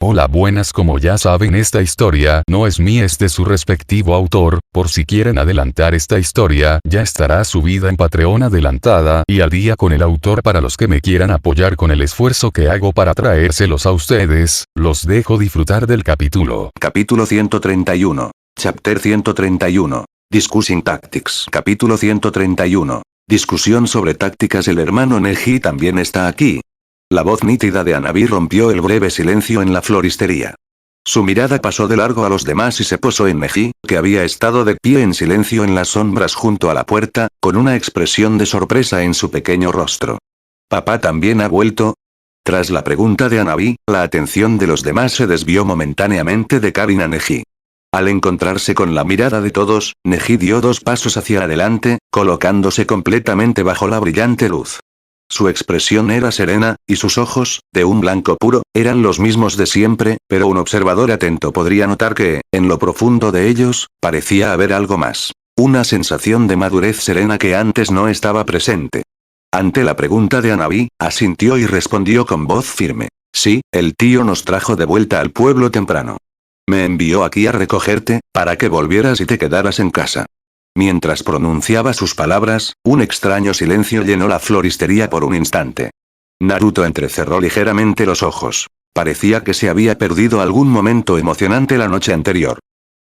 Hola, buenas. Como ya saben, esta historia no es mía, es de su respectivo autor. Por si quieren adelantar esta historia, ya estará subida en Patreon adelantada y al día con el autor. Para los que me quieran apoyar con el esfuerzo que hago para traérselos a ustedes, los dejo disfrutar del capítulo. Capítulo 131. Chapter 131. Discussing Tactics. Capítulo 131. Discusión sobre tácticas. El hermano Neji también está aquí. La voz nítida de Hanabi rompió el breve silencio en la floristería. Su mirada pasó de largo a los demás y se posó en Neji, que había estado de pie en silencio en las sombras junto a la puerta, con una expresión de sorpresa en su pequeño rostro. ¿Papá también ha vuelto? Tras la pregunta de Hanabi, la atención de los demás se desvió momentáneamente de Karin a Neji. Al encontrarse con la mirada de todos, Neji dio 2 pasos hacia adelante, colocándose completamente bajo la brillante luz. Su expresión era serena, y sus ojos, de un blanco puro, eran los mismos de siempre, pero un observador atento podría notar que, en lo profundo de ellos, parecía haber algo más. Una sensación de madurez serena que antes no estaba presente. Ante la pregunta de Hanabi, asintió y respondió con voz firme. Sí, el tío nos trajo de vuelta al pueblo temprano. Me envió aquí a recogerte, para que volvieras y te quedaras en casa. Mientras pronunciaba sus palabras, un extraño silencio llenó la floristería por un instante. Naruto entrecerró ligeramente los ojos. Parecía que se había perdido algún momento emocionante la noche anterior.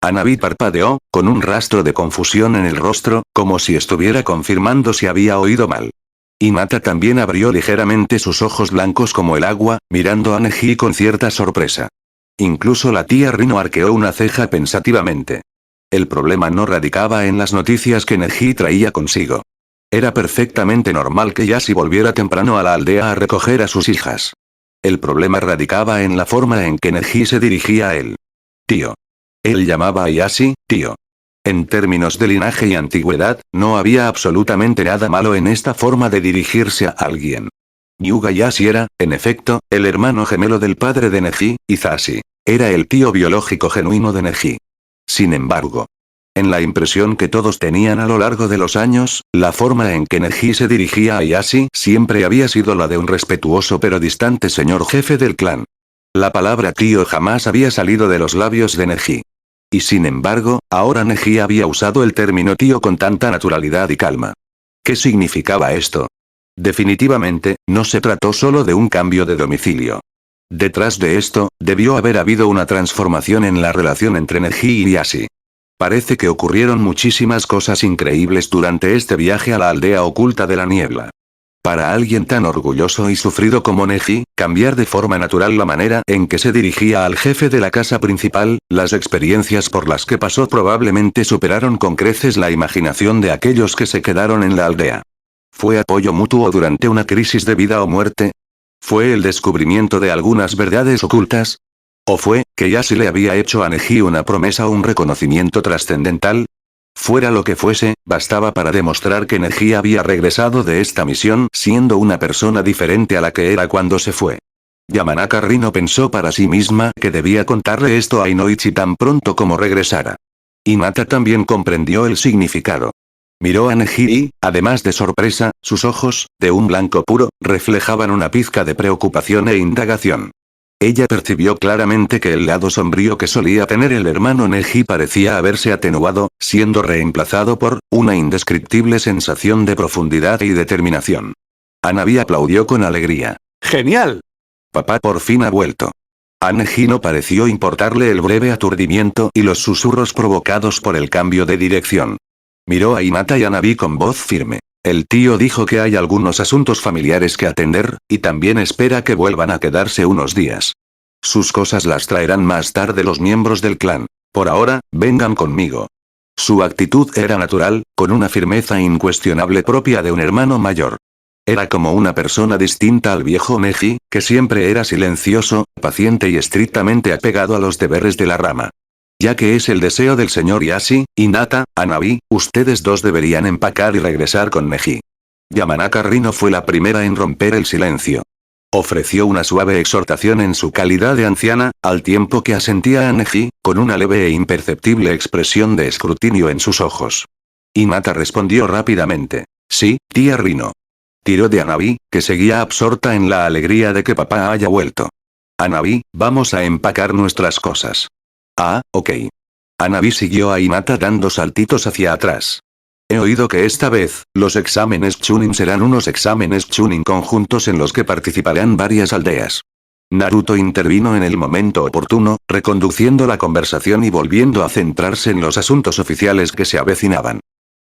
Hanabi parpadeó, con un rastro de confusión en el rostro, como si estuviera confirmando si había oído mal. Hinata también abrió ligeramente sus ojos blancos como el agua, mirando a Neji con cierta sorpresa. Incluso la tía Rino arqueó una ceja pensativamente. El problema no radicaba en las noticias que Neji traía consigo. Era perfectamente normal que Yashi volviera temprano a la aldea a recoger a sus hijas. El problema radicaba en la forma en que Neji se dirigía a él. Tío. Él llamaba a Yashi, tío. En términos de linaje y antigüedad, no había absolutamente nada malo en esta forma de dirigirse a alguien. Hyuga Yashi era, en efecto, el hermano gemelo del padre de Neji, Hisashi. Era el tío biológico genuino de Neji. Sin embargo, en la impresión que todos tenían a lo largo de los años, la forma en que Neji se dirigía a Yashi siempre había sido la de un respetuoso pero distante señor jefe del clan. La palabra tío jamás había salido de los labios de Neji. Y sin embargo, ahora Neji había usado el término tío con tanta naturalidad y calma. ¿Qué significaba esto? Definitivamente, no se trató solo de un cambio de domicilio. Detrás de esto, debió haber habido una transformación en la relación entre Neji y Yashi. Parece que ocurrieron muchísimas cosas increíbles durante este viaje a la aldea oculta de la niebla. Para alguien tan orgulloso y sufrido como Neji, cambiar de forma natural la manera en que se dirigía al jefe de la casa principal, las experiencias por las que pasó probablemente superaron con creces la imaginación de aquellos que se quedaron en la aldea. ¿Fue apoyo mutuo durante una crisis de vida o muerte? ¿Fue el descubrimiento de algunas verdades ocultas? ¿O fue, que Yashi le había hecho a Neji una promesa o un reconocimiento trascendental? Fuera lo que fuese, bastaba para demostrar que Neji había regresado de esta misión siendo una persona diferente a la que era cuando se fue. Yamanaka Rino pensó para sí misma que debía contarle esto a Inoichi tan pronto como regresara. Hinata también comprendió el significado. Miró a Neji y, además de sorpresa, sus ojos, de un blanco puro, reflejaban una pizca de preocupación e indagación. Ella percibió claramente que el lado sombrío que solía tener el hermano Neji parecía haberse atenuado, siendo reemplazado por una indescriptible sensación de profundidad y determinación. Hanabi aplaudió con alegría. ¡Genial! Papá por fin ha vuelto. A Neji no pareció importarle el breve aturdimiento y los susurros provocados por el cambio de dirección. Miró a Hinata y Hanabi con voz firme. El tío dijo que hay algunos asuntos familiares que atender, y también espera que vuelvan a quedarse unos días. Sus cosas las traerán más tarde los miembros del clan. Por ahora, vengan conmigo. Su actitud era natural, con una firmeza incuestionable propia de un hermano mayor. Era como una persona distinta al viejo Neji, que siempre era silencioso, paciente y estrictamente apegado a los deberes de la rama. Ya que es el deseo del señor Yashi, Hinata, Hanabi, ustedes dos deberían empacar y regresar con Neji. Yamanaka Rino fue la primera en romper el silencio. Ofreció una suave exhortación en su calidad de anciana, al tiempo que asentía a Neji, con una leve e imperceptible expresión de escrutinio en sus ojos. Hinata respondió rápidamente. Sí, tía Rino. Tiró de Hanabi, que seguía absorta en la alegría de que papá haya vuelto. Hanabi, vamos a empacar nuestras cosas. Ah, ok. Hanabi siguió a Hinata dando saltitos hacia atrás. He oído que esta vez, los exámenes Chunin serán unos exámenes Chunin conjuntos en los que participarán varias aldeas. Naruto intervino en el momento oportuno, reconduciendo la conversación y volviendo a centrarse en los asuntos oficiales que se avecinaban.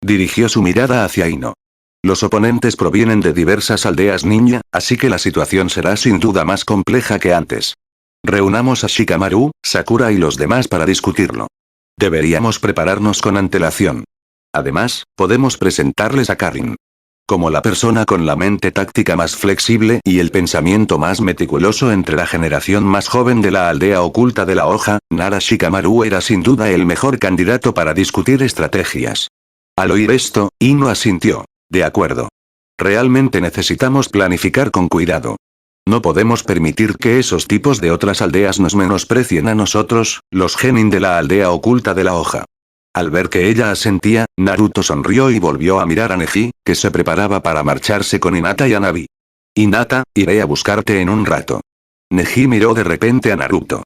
Dirigió su mirada hacia Ino. Los oponentes provienen de diversas aldeas ninja, así que la situación será sin duda más compleja que antes. Reunamos a Shikamaru, Sakura y los demás para discutirlo. Deberíamos prepararnos con antelación. Además, podemos presentarles a Karin. Como la persona con la mente táctica más flexible y el pensamiento más meticuloso entre la generación más joven de la aldea oculta de la hoja, Nara Shikamaru era sin duda el mejor candidato para discutir estrategias. Al oír esto, Ino asintió. De acuerdo. Realmente necesitamos planificar con cuidado. No podemos permitir que esos tipos de otras aldeas nos menosprecien a nosotros, los genin de la aldea oculta de la hoja. Al ver que ella asentía, Naruto sonrió y volvió a mirar a Neji, que se preparaba para marcharse con Hinata y Hanabi. Hinata, iré a buscarte en un rato. Neji miró de repente a Naruto.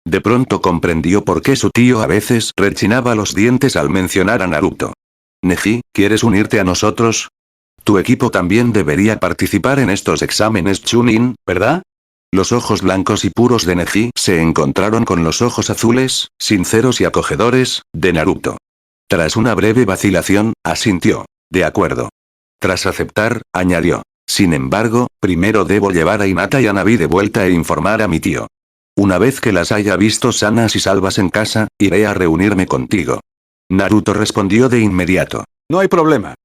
De pronto comprendió por qué su tío a veces rechinaba los dientes al mencionar a Naruto. Neji, ¿quieres unirte a nosotros? Tu equipo también debería participar en estos exámenes Chunin, ¿verdad? Los ojos blancos y puros de Neji se encontraron con los ojos azules, sinceros y acogedores, de Naruto. Tras una breve vacilación, asintió. De acuerdo. Tras aceptar, añadió. Sin embargo, primero debo llevar a Hinata y Hanabi de vuelta e informar a mi tío. Una vez que las haya visto sanas y salvas en casa, iré a reunirme contigo. Naruto respondió de inmediato. No hay problema.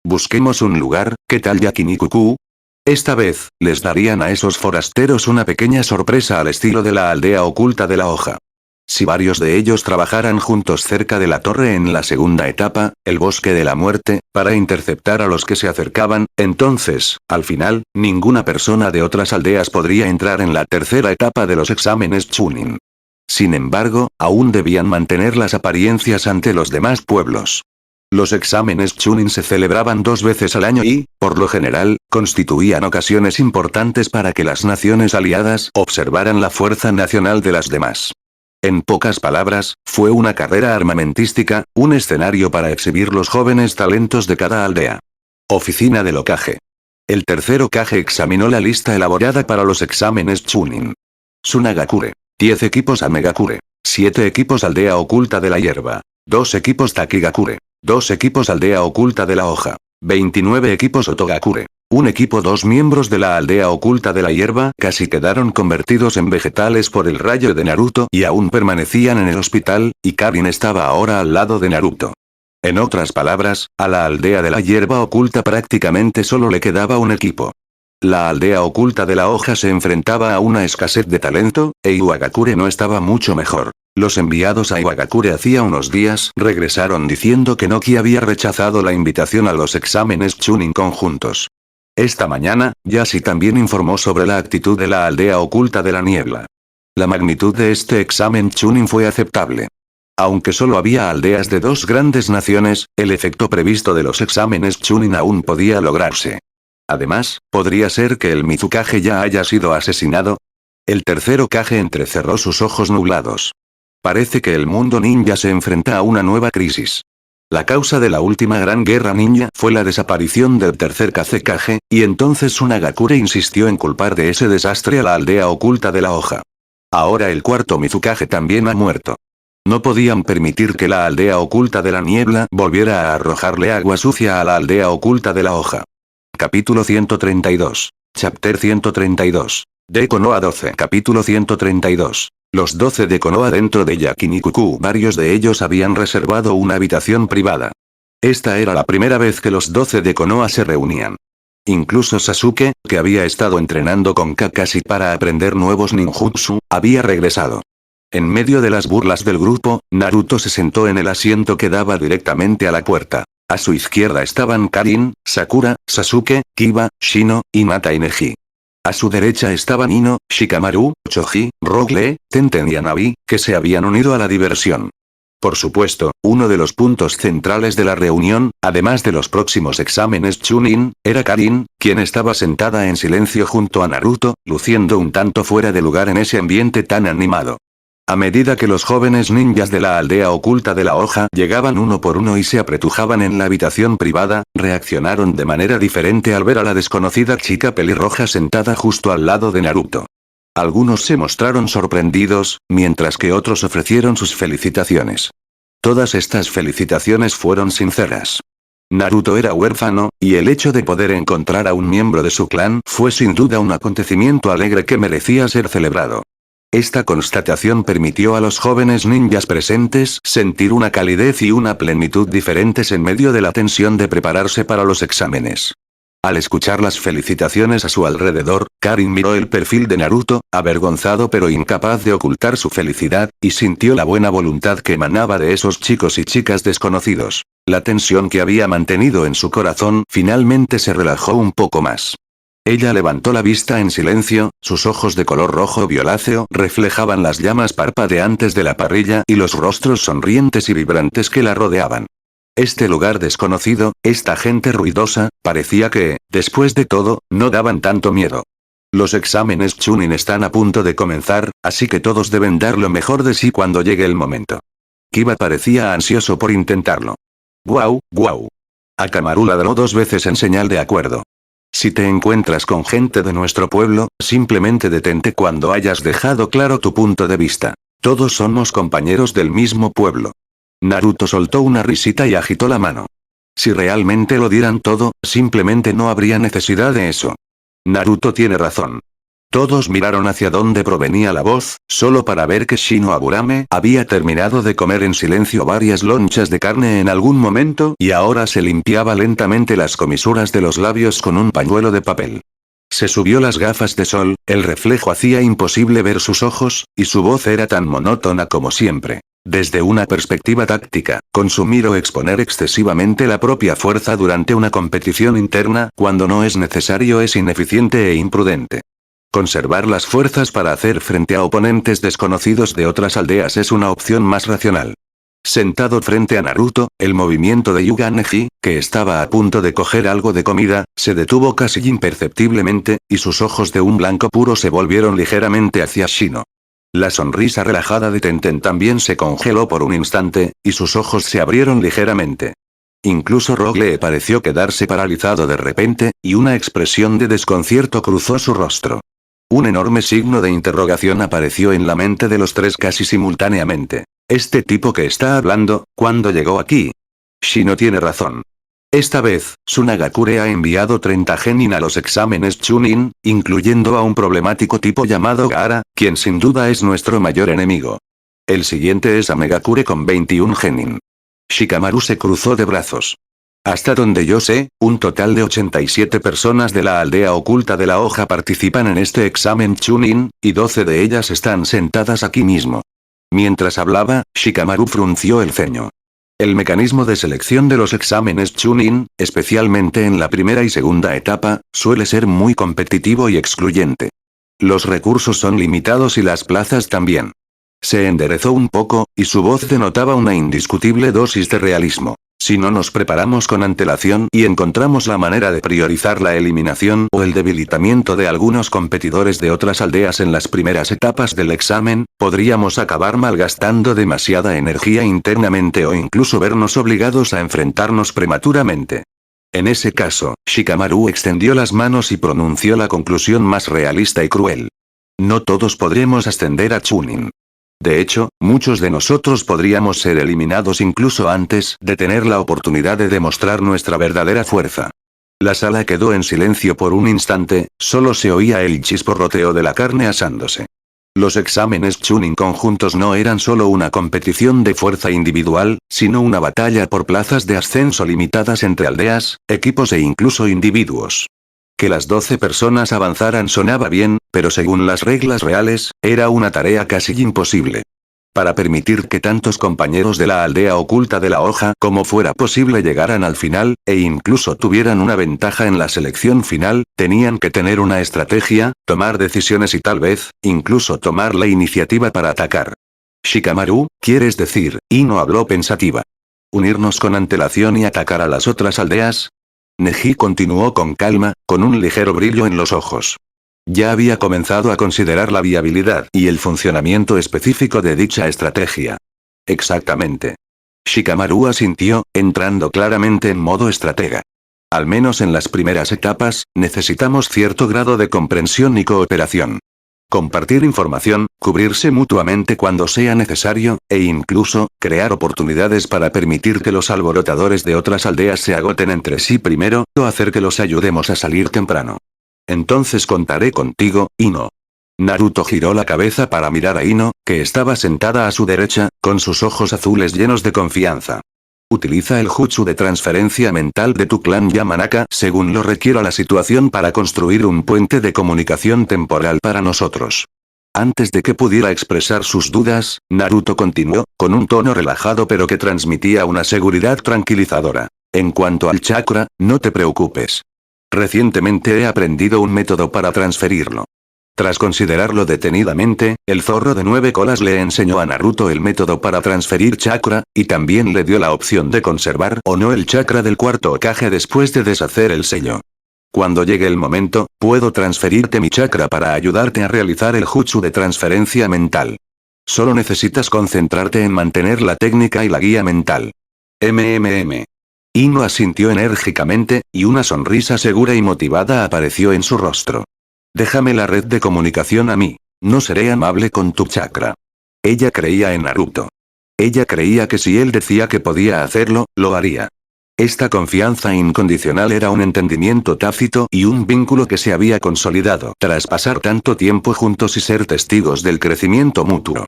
Busquemos un lugar, ¿qué tal Yakiniku-ku? Esta vez, les darían a esos forasteros una pequeña sorpresa al estilo de la aldea oculta de la hoja. Si varios de ellos trabajaran juntos cerca de la torre en la segunda etapa, el bosque de la muerte, para interceptar a los que se acercaban, entonces, al final, ninguna persona de otras aldeas podría entrar en la tercera etapa de los exámenes Chunin. Sin embargo, aún debían mantener las apariencias ante los demás pueblos. Los exámenes Chunin se celebraban 2 veces al año y, por lo general, constituían ocasiones importantes para que las naciones aliadas observaran la fuerza nacional de las demás. En pocas palabras, fue una carrera armamentística, un escenario para exhibir los jóvenes talentos de cada aldea. Oficina del Hokage. El tercer Hokage examinó la lista elaborada para los exámenes Chunin. Tsunagakure. 10 equipos Amegakure. 7 equipos Aldea Oculta de la Hierba. 2 equipos Takigakure. 2 equipos Aldea Oculta de la Hoja. 29 equipos Otogakure. Un equipo 2 miembros de la Aldea Oculta de la Hierba casi quedaron convertidos en vegetales por el rayo de Naruto y aún permanecían en el hospital, y Karin estaba ahora al lado de Naruto. En otras palabras, a la Aldea de la Hierba Oculta prácticamente solo le quedaba un equipo. La Aldea Oculta de la Hoja se enfrentaba a una escasez de talento, e Iwagakure no estaba mucho mejor. Los enviados a Iwagakure hacía unos días regresaron diciendo que Noki había rechazado la invitación a los exámenes Chunin conjuntos. Esta mañana, Yashi también informó sobre la actitud de la Aldea Oculta de la Niebla. La magnitud de este examen Chunin fue aceptable. Aunque solo había aldeas de 2 grandes naciones, el efecto previsto de los exámenes Chunin aún podía lograrse. Además, ¿podría ser que el Mizukage ya haya sido asesinado? El tercer Hokage entrecerró sus ojos nublados. Parece que el mundo ninja se enfrenta a una nueva crisis. La causa de la última gran guerra ninja fue la desaparición del tercer Kazekage, y entonces Tsunagakure insistió en culpar de ese desastre a la Aldea Oculta de la Hoja. Ahora el cuarto Mizukage también ha muerto. No podían permitir que la Aldea Oculta de la Niebla volviera a arrojarle agua sucia a la Aldea Oculta de la Hoja. Capítulo 132. Chapter 132. De Konoha 12. Capítulo 132. Los 12 de Konoha dentro de Yakiniku-ku. Varios de ellos habían reservado una habitación privada. Esta era la primera vez que los 12 de Konoha se reunían. Incluso Sasuke, que había estado entrenando con Kakashi para aprender nuevos ninjutsu, había regresado. En medio de las burlas del grupo, Naruto se sentó en el asiento que daba directamente a la puerta. A su izquierda estaban Karin, Sakura, Sasuke, Kiba, Shino, Hinata y Neji. A su derecha estaban Ino, Shikamaru, Choji, Rock Lee, Tenten y Hanabi, que se habían unido a la diversión. Por supuesto, uno de los puntos centrales de la reunión, además de los próximos exámenes Chunin, era Karin, quien estaba sentada en silencio junto a Naruto, luciendo un tanto fuera de lugar en ese ambiente tan animado. A medida que los jóvenes ninjas de la aldea oculta de la hoja llegaban uno por uno y se apretujaban en la habitación privada, reaccionaron de manera diferente al ver a la desconocida chica pelirroja sentada justo al lado de Naruto. Algunos se mostraron sorprendidos, mientras que otros ofrecieron sus felicitaciones. Todas estas felicitaciones fueron sinceras. Naruto era huérfano, y el hecho de poder encontrar a un miembro de su clan fue sin duda un acontecimiento alegre que merecía ser celebrado. Esta constatación permitió a los jóvenes ninjas presentes sentir una calidez y una plenitud diferentes en medio de la tensión de prepararse para los exámenes. Al escuchar las felicitaciones a su alrededor, Karin miró el perfil de Naruto, avergonzado pero incapaz de ocultar su felicidad, y sintió la buena voluntad que emanaba de esos chicos y chicas desconocidos. La tensión que había mantenido en su corazón finalmente se relajó un poco más. Ella levantó la vista en silencio, sus ojos de color rojo violáceo reflejaban las llamas parpadeantes de la parrilla y los rostros sonrientes y vibrantes que la rodeaban. Este lugar desconocido, esta gente ruidosa, parecía que, después de todo, no daban tanto miedo. Los exámenes Chunin están a punto de comenzar, así que todos deben dar lo mejor de sí cuando llegue el momento. Kiba parecía ansioso por intentarlo. ¡Guau, guau! Akamaru ladró 2 veces en señal de acuerdo. Si te encuentras con gente de nuestro pueblo, simplemente detente cuando hayas dejado claro tu punto de vista. Todos somos compañeros del mismo pueblo. Naruto soltó una risita y agitó la mano. Si realmente lo dieran todo, simplemente no habría necesidad de eso. Naruto tiene razón. Todos miraron hacia donde provenía la voz, solo para ver que Shino Aburame había terminado de comer en silencio varias lonchas de carne en algún momento y ahora se limpiaba lentamente las comisuras de los labios con un pañuelo de papel. Se subió las gafas de sol, el reflejo hacía imposible ver sus ojos, y su voz era tan monótona como siempre. Desde una perspectiva táctica, consumir o exponer excesivamente la propia fuerza durante una competición interna cuando no es necesario es ineficiente e imprudente. Conservar las fuerzas para hacer frente a oponentes desconocidos de otras aldeas es una opción más racional. Sentado frente a Naruto, el movimiento de Yuga Neji, que estaba a punto de coger algo de comida, se detuvo casi imperceptiblemente, y sus ojos de un blanco puro se volvieron ligeramente hacia Shino. La sonrisa relajada de Tenten también se congeló por un instante, y sus ojos se abrieron ligeramente. Incluso Rogue le pareció quedarse paralizado de repente, y una expresión de desconcierto cruzó su rostro. Un enorme signo de interrogación apareció en la mente de los tres casi simultáneamente. ¿Este tipo que está hablando, cuándo llegó aquí? Shino tiene razón. Esta vez, Tsunagakure ha enviado 30 genin a los exámenes Chunin, incluyendo a un problemático tipo llamado Gaara, quien sin duda es nuestro mayor enemigo. El siguiente es Amegakure con 21 genin. Shikamaru se cruzó de brazos. Hasta donde yo sé, un total de 87 personas de la aldea oculta de la hoja participan en este examen Chunin, y 12 de ellas están sentadas aquí mismo. Mientras hablaba, Shikamaru frunció el ceño. El mecanismo de selección de los exámenes Chunin, especialmente en la primera y segunda etapa, suele ser muy competitivo y excluyente. Los recursos son limitados y las plazas también. Se enderezó un poco, y su voz denotaba una indiscutible dosis de realismo. Si no nos preparamos con antelación y encontramos la manera de priorizar la eliminación o el debilitamiento de algunos competidores de otras aldeas en las primeras etapas del examen, podríamos acabar malgastando demasiada energía internamente o incluso vernos obligados a enfrentarnos prematuramente. En ese caso, Shikamaru extendió las manos y pronunció la conclusión más realista y cruel. No todos podremos ascender a Chunin. De hecho, muchos de nosotros podríamos ser eliminados incluso antes de tener la oportunidad de demostrar nuestra verdadera fuerza. La sala quedó en silencio por un instante, solo se oía el chisporroteo de la carne asándose. Los exámenes Chunin conjuntos no eran solo una competición de fuerza individual, sino una batalla por plazas de ascenso limitadas entre aldeas, equipos e incluso individuos. Que las 12 personas avanzaran sonaba bien, pero según las reglas reales, era una tarea casi imposible. Para permitir que tantos compañeros de la aldea oculta de la hoja como fuera posible llegaran al final, e incluso tuvieran una ventaja en la selección final, tenían que tener una estrategia, tomar decisiones y tal vez, incluso tomar la iniciativa para atacar. Shikamaru, ¿quieres decir? Ino habló pensativa. ¿Unirnos con antelación y atacar a las otras aldeas? Neji continuó con calma, con un ligero brillo en los ojos. Ya había comenzado a considerar la viabilidad y el funcionamiento específico de dicha estrategia. Exactamente. Shikamaru asintió, entrando claramente en modo estratega. Al menos en las primeras etapas, necesitamos cierto grado de comprensión y cooperación. Compartir información, cubrirse mutuamente cuando sea necesario, e incluso, crear oportunidades para permitir que los alborotadores de otras aldeas se agoten entre sí primero, o hacer que los ayudemos a salir temprano. Entonces contaré contigo, Ino. Naruto giró la cabeza para mirar a Ino, que estaba sentada a su derecha, con sus ojos azules llenos de confianza. Utiliza el jutsu de transferencia mental de tu clan Yamanaka según lo requiera la situación para construir un puente de comunicación temporal para nosotros. Antes de que pudiera expresar sus dudas, Naruto continuó, con un tono relajado pero que transmitía una seguridad tranquilizadora. En cuanto al chakra, no te preocupes. Recientemente he aprendido un método para transferirlo. Tras considerarlo detenidamente, el zorro de 9 colas le enseñó a Naruto el método para transferir chakra, y también le dio la opción de conservar o no el chakra del cuarto Hokage después de deshacer el sello. Cuando llegue el momento, puedo transferirte mi chakra para ayudarte a realizar el jutsu de transferencia mental. Solo necesitas concentrarte en mantener la técnica y la guía mental. Ino asintió enérgicamente, y una sonrisa segura y motivada apareció en su rostro. Déjame la red de comunicación a mí. No seré amable con tu chakra. Ella creía en Naruto. Ella creía que si él decía que podía hacerlo, lo haría. Esta confianza incondicional era un entendimiento tácito y un vínculo que se había consolidado tras pasar tanto tiempo juntos y ser testigos del crecimiento mutuo.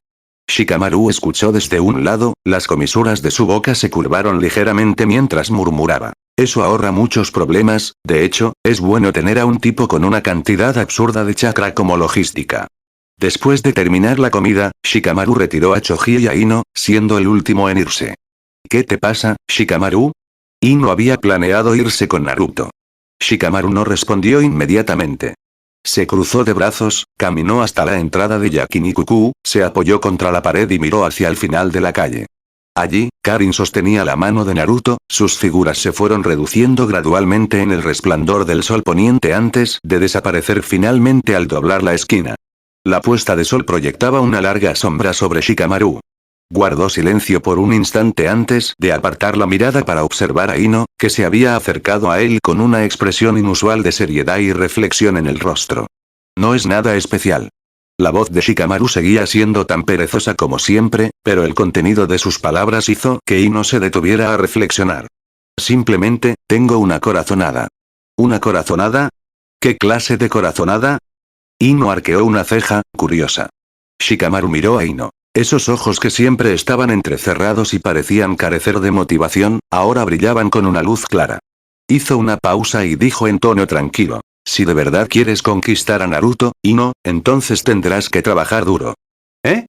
Shikamaru escuchó desde un lado, las comisuras de su boca se curvaron ligeramente mientras murmuraba. Eso ahorra muchos problemas, de hecho, es bueno tener a un tipo con una cantidad absurda de chakra como logística. Después de terminar la comida, Shikamaru retiró a Choji y a Ino, siendo el último en irse. ¿Qué te pasa, Shikamaru? Ino había planeado irse con Naruto. Shikamaru no respondió inmediatamente. Se cruzó de brazos, caminó hasta la entrada de Yakinikuku, se apoyó contra la pared y miró hacia el final de la calle. Allí, Karin sostenía la mano de Naruto, sus figuras se fueron reduciendo gradualmente en el resplandor del sol poniente antes de desaparecer finalmente al doblar la esquina. La puesta de sol proyectaba una larga sombra sobre Shikamaru. Guardó silencio por un instante antes de apartar la mirada para observar a Ino, que se había acercado a él con una expresión inusual de seriedad y reflexión en el rostro. No es nada especial. La voz de Shikamaru seguía siendo tan perezosa como siempre, pero el contenido de sus palabras hizo que Ino se detuviera a reflexionar. Simplemente, tengo una corazonada. ¿Una corazonada? ¿Qué clase de corazonada? Ino arqueó una ceja, curiosa. Shikamaru miró a Ino. Esos ojos que siempre estaban entrecerrados y parecían carecer de motivación, ahora brillaban con una luz clara. Hizo una pausa y dijo en tono tranquilo. Si de verdad quieres conquistar a Naruto, Ino, entonces tendrás que trabajar duro. ¿Eh?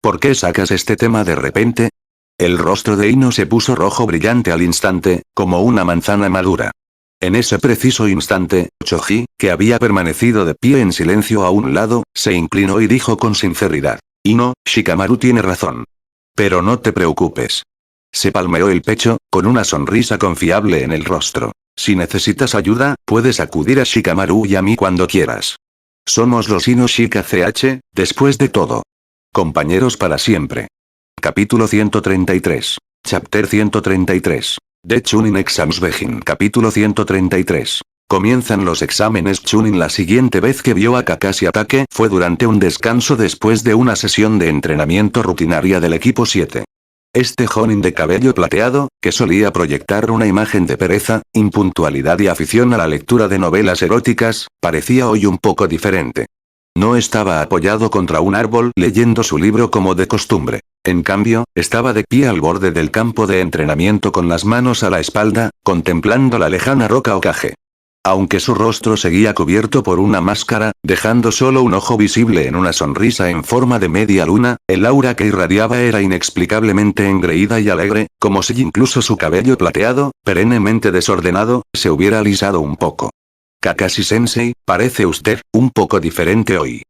¿Por qué sacas este tema de repente? El rostro de Ino se puso rojo brillante al instante, como una manzana madura. En ese preciso instante, Choji, que había permanecido de pie en silencio a un lado, se inclinó y dijo con sinceridad. Ino, Shikamaru tiene razón. Pero no te preocupes. Se palmeó el pecho, con una sonrisa confiable en el rostro. Si necesitas ayuda, puedes acudir a Shikamaru y a mí cuando quieras. Somos los Ino Shika CH, después de todo. Compañeros para siempre. Capítulo 133. Chapter 133. The Chunin Exams Begin. Capítulo 133. Comienzan los exámenes Chunin. La siguiente vez que vio a Kakashi Atake fue durante un descanso después de una sesión de entrenamiento rutinaria del equipo 7. Este jonin de cabello plateado, que solía proyectar una imagen de pereza, impuntualidad y afición a la lectura de novelas eróticas, parecía hoy un poco diferente. No estaba apoyado contra un árbol leyendo su libro como de costumbre. En cambio, estaba de pie al borde del campo de entrenamiento con las manos a la espalda, contemplando la lejana roca Hokage. Aunque su rostro seguía cubierto por una máscara, dejando solo un ojo visible en una sonrisa en forma de media luna, el aura que irradiaba era inexplicablemente engreída y alegre, como si incluso su cabello plateado, perennemente desordenado, se hubiera alisado un poco. Kakashi-sensei, parece usted un poco diferente hoy.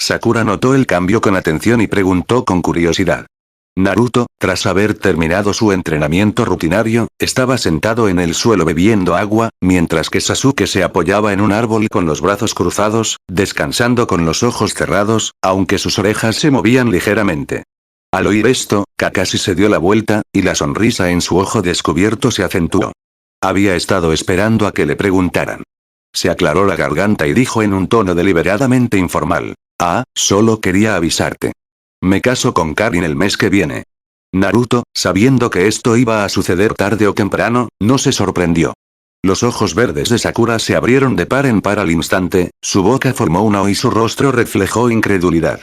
Sakura notó el cambio con atención y preguntó con curiosidad. Naruto, tras haber terminado su entrenamiento rutinario, estaba sentado en el suelo bebiendo agua, mientras que Sasuke se apoyaba en un árbol con los brazos cruzados, descansando con los ojos cerrados, aunque sus orejas se movían ligeramente. Al oír esto, Kakashi se dio la vuelta, y la sonrisa en su ojo descubierto se acentuó. Había estado esperando a que le preguntaran. Se aclaró la garganta y dijo en un tono deliberadamente informal. Ah, solo quería avisarte. Me caso con Karin el mes que viene. Naruto, sabiendo que esto iba a suceder tarde o temprano, no se sorprendió. Los ojos verdes de Sakura se abrieron de par en par al instante, su boca formó una O y su rostro reflejó incredulidad.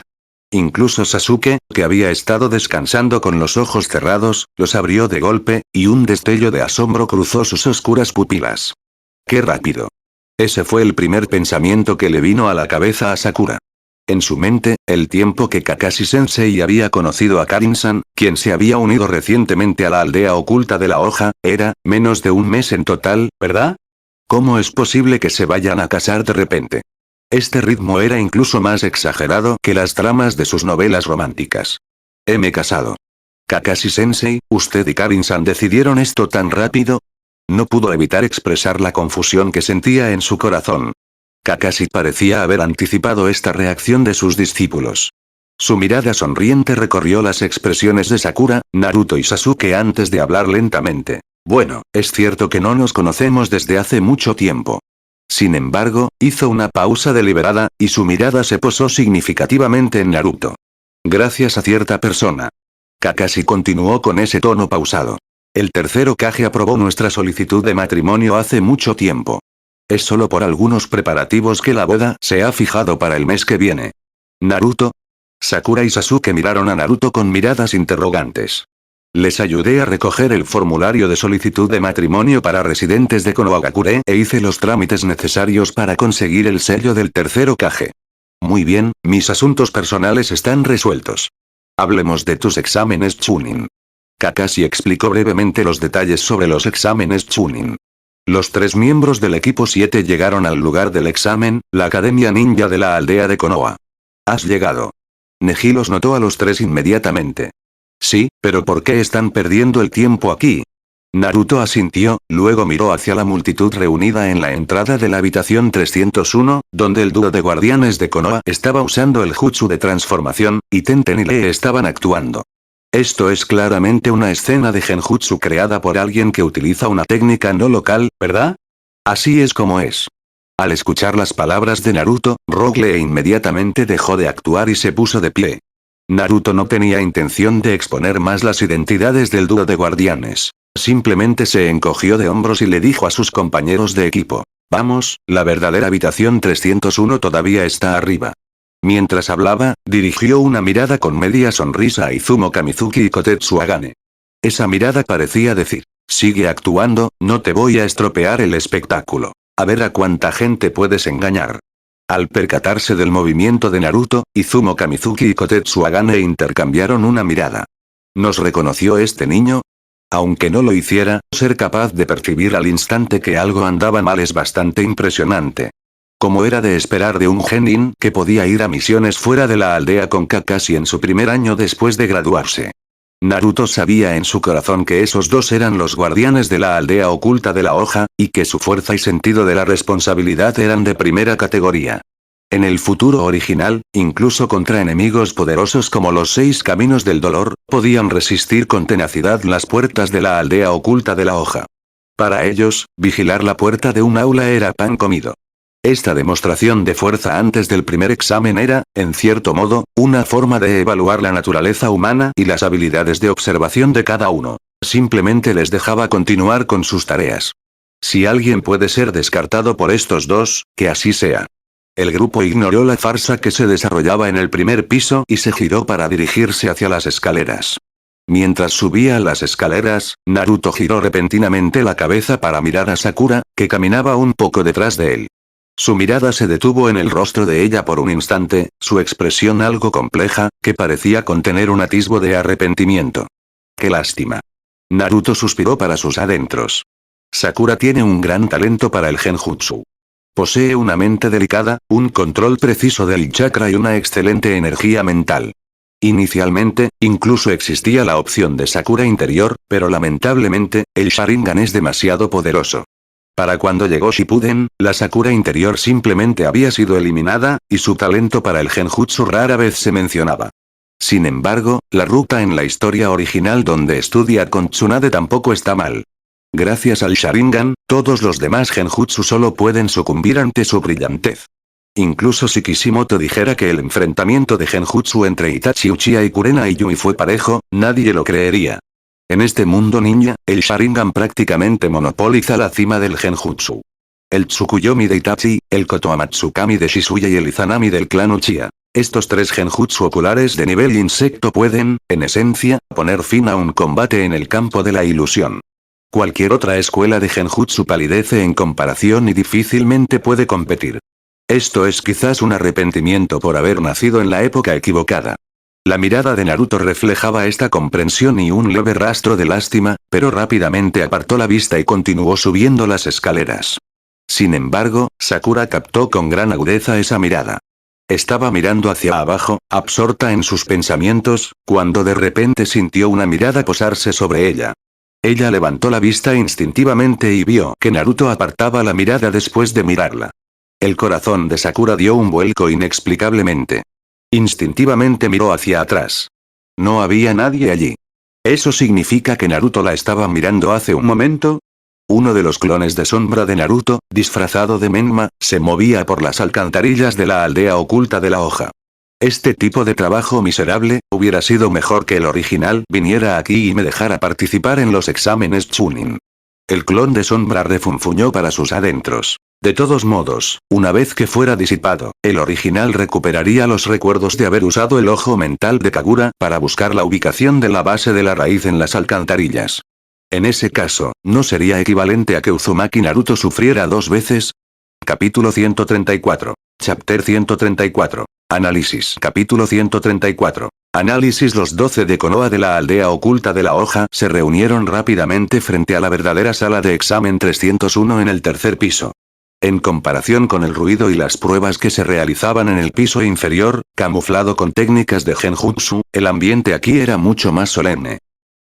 Incluso Sasuke, que había estado descansando con los ojos cerrados, los abrió de golpe, y un destello de asombro cruzó sus oscuras pupilas. ¡Qué rápido! Ese fue el primer pensamiento que le vino a la cabeza a Sakura. En su mente, el tiempo que Kakashi-sensei había conocido a Karin-san, quien se había unido recientemente a la aldea oculta de la hoja, era, menos de un mes en total, ¿verdad? ¿Cómo es posible que se vayan a casar de repente? Este ritmo era incluso más exagerado que las tramas de sus novelas románticas. Heme casado. Kakashi-sensei, ¿usted y Karin-san decidieron esto tan rápido? No pudo evitar expresar la confusión que sentía en su corazón. Kakashi parecía haber anticipado esta reacción de sus discípulos. Su mirada sonriente recorrió las expresiones de Sakura, Naruto y Sasuke antes de hablar lentamente. Bueno, es cierto que no nos conocemos desde hace mucho tiempo. Sin embargo, hizo una pausa deliberada, y su mirada se posó significativamente en Naruto. Gracias a cierta persona. Kakashi continuó con ese tono pausado. El tercer Hokage aprobó nuestra solicitud de matrimonio hace mucho tiempo. Es solo por algunos preparativos que la boda se ha fijado para el mes que viene. ¿Naruto? Sakura y Sasuke miraron a Naruto con miradas interrogantes. Les ayudé a recoger el formulario de solicitud de matrimonio para residentes de Konohagakure e hice los trámites necesarios para conseguir el sello del tercer Hokage. Muy bien, mis asuntos personales están resueltos. Hablemos de tus exámenes Chunin. Kakashi explicó brevemente los detalles sobre los exámenes Chunin. Los 3 miembros del equipo 7 llegaron al lugar del examen, la academia ninja de la aldea de Konoha. ¿Has llegado? Neji los notó a los 3 inmediatamente. Sí, pero ¿por qué están perdiendo el tiempo aquí? Naruto asintió, luego miró hacia la multitud reunida en la entrada de la habitación 301, donde el dúo de guardianes de Konoha estaba usando el jutsu de transformación, y Tenten y Lee estaban actuando. Esto es claramente una escena de genjutsu creada por alguien que utiliza una técnica no local, ¿verdad? Así es como es. Al escuchar las palabras de Naruto, Rogue Lee inmediatamente dejó de actuar y se puso de pie. Naruto no tenía intención de exponer más las identidades del dúo de guardianes. Simplemente se encogió de hombros y le dijo a sus compañeros de equipo. Vamos, la verdadera habitación 301 todavía está arriba. Mientras hablaba, dirigió una mirada con media sonrisa a Izumo Kamizuki y Kotetsu Agane. Esa mirada parecía decir, sigue actuando, no te voy a estropear el espectáculo. A ver a cuánta gente puedes engañar. Al percatarse del movimiento de Naruto, Izumo Kamizuki y Kotetsu Agane intercambiaron una mirada. ¿Nos reconoció este niño? Aunque no lo hiciera, ser capaz de percibir al instante que algo andaba mal es bastante impresionante. Como era de esperar de un genin que podía ir a misiones fuera de la aldea con Kakashi en su primer año después de graduarse. Naruto sabía en su corazón que esos dos eran los guardianes de la aldea oculta de la hoja, y que su fuerza y sentido de la responsabilidad eran de primera categoría. En el futuro original, incluso contra enemigos poderosos como los 6 caminos del dolor, podían resistir con tenacidad las puertas de la aldea oculta de la hoja. Para ellos, vigilar la puerta de un aula era pan comido. Esta demostración de fuerza antes del primer examen era, en cierto modo, una forma de evaluar la naturaleza humana y las habilidades de observación de cada uno. Simplemente les dejaba continuar con sus tareas. Si alguien puede ser descartado por estos dos, que así sea. El grupo ignoró la farsa que se desarrollaba en el primer piso y se giró para dirigirse hacia las escaleras. Mientras subía las escaleras, Naruto giró repentinamente la cabeza para mirar a Sakura, que caminaba un poco detrás de él. Su mirada se detuvo en el rostro de ella por un instante, su expresión algo compleja, que parecía contener un atisbo de arrepentimiento. ¡Qué lástima! Naruto suspiró para sus adentros. Sakura tiene un gran talento para el genjutsu. Posee una mente delicada, un control preciso del chakra y una excelente energía mental. Inicialmente, incluso existía la opción de Sakura interior, pero lamentablemente, el Sharingan es demasiado poderoso. Para cuando llegó Shippuden, la Sakura interior simplemente había sido eliminada, y su talento para el Genjutsu rara vez se mencionaba. Sin embargo, la ruta en la historia original donde estudia con Tsunade tampoco está mal. Gracias al Sharingan, todos los demás Genjutsu solo pueden sucumbir ante su brillantez. Incluso si Kishimoto dijera que el enfrentamiento de Genjutsu entre Itachi Uchiha y Kurena y Yui fue parejo, nadie lo creería. En este mundo ninja, el Sharingan prácticamente monopoliza la cima del Genjutsu. El Tsukuyomi de Itachi, el Kotoamatsukami de Shizuya y el Izanami del clan Uchiha. Estos tres Genjutsu oculares de nivel insecto pueden, en esencia, poner fin a un combate en el campo de la ilusión. Cualquier otra escuela de Genjutsu palidece en comparación y difícilmente puede competir. Esto es quizás un arrepentimiento por haber nacido en la época equivocada. La mirada de Naruto reflejaba esta comprensión y un leve rastro de lástima, pero rápidamente apartó la vista y continuó subiendo las escaleras. Sin embargo, Sakura captó con gran agudeza esa mirada. Estaba mirando hacia abajo, absorta en sus pensamientos, cuando de repente sintió una mirada posarse sobre ella. Ella levantó la vista instintivamente y vio que Naruto apartaba la mirada después de mirarla. El corazón de Sakura dio un vuelco inexplicablemente. Instintivamente miró hacia atrás. No había nadie allí. ¿Eso significa que Naruto la estaba mirando hace un momento? Uno de los clones de sombra de Naruto, disfrazado de Menma, se movía por las alcantarillas de la aldea oculta de la hoja. Este tipo de trabajo miserable, hubiera sido mejor que el original viniera aquí y me dejara participar en los exámenes Chunin. El clon de sombra refunfuñó para sus adentros. De todos modos, una vez que fuera disipado, el original recuperaría los recuerdos de haber usado el ojo mental de Kagura para buscar la ubicación de la base de la raíz en las alcantarillas. En ese caso, ¿no sería equivalente a que Uzumaki Naruto sufriera dos veces? Capítulo 134. Chapter 134. Análisis. Capítulo 134. Análisis. Los 12 de Konoha de la aldea oculta de la hoja se reunieron rápidamente frente a la verdadera sala de examen 301 en el tercer piso. En comparación con el ruido y las pruebas que se realizaban en el piso inferior, camuflado con técnicas de Genjutsu, el ambiente aquí era mucho más solemne.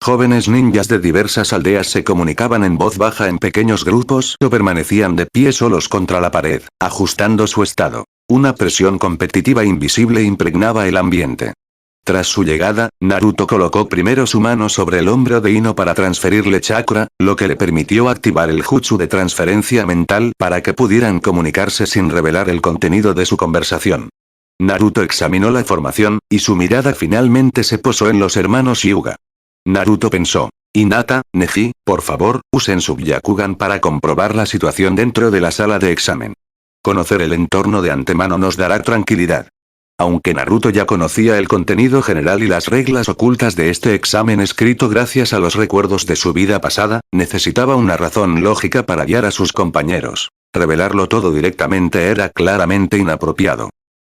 Jóvenes ninjas de diversas aldeas se comunicaban en voz baja en pequeños grupos o permanecían de pie solos contra la pared, ajustando su estado. Una presión competitiva invisible impregnaba el ambiente. Tras su llegada, Naruto colocó primero su mano sobre el hombro de Ino para transferirle chakra, lo que le permitió activar el jutsu de transferencia mental para que pudieran comunicarse sin revelar el contenido de su conversación. Naruto examinó la formación, y su mirada finalmente se posó en los hermanos Hyuga. Naruto pensó. Hinata, Neji, por favor, usen su Byakugan para comprobar la situación dentro de la sala de examen. Conocer el entorno de antemano nos dará tranquilidad. Aunque Naruto ya conocía el contenido general y las reglas ocultas de este examen escrito gracias a los recuerdos de su vida pasada, necesitaba una razón lógica para guiar a sus compañeros. Revelarlo todo directamente era claramente inapropiado.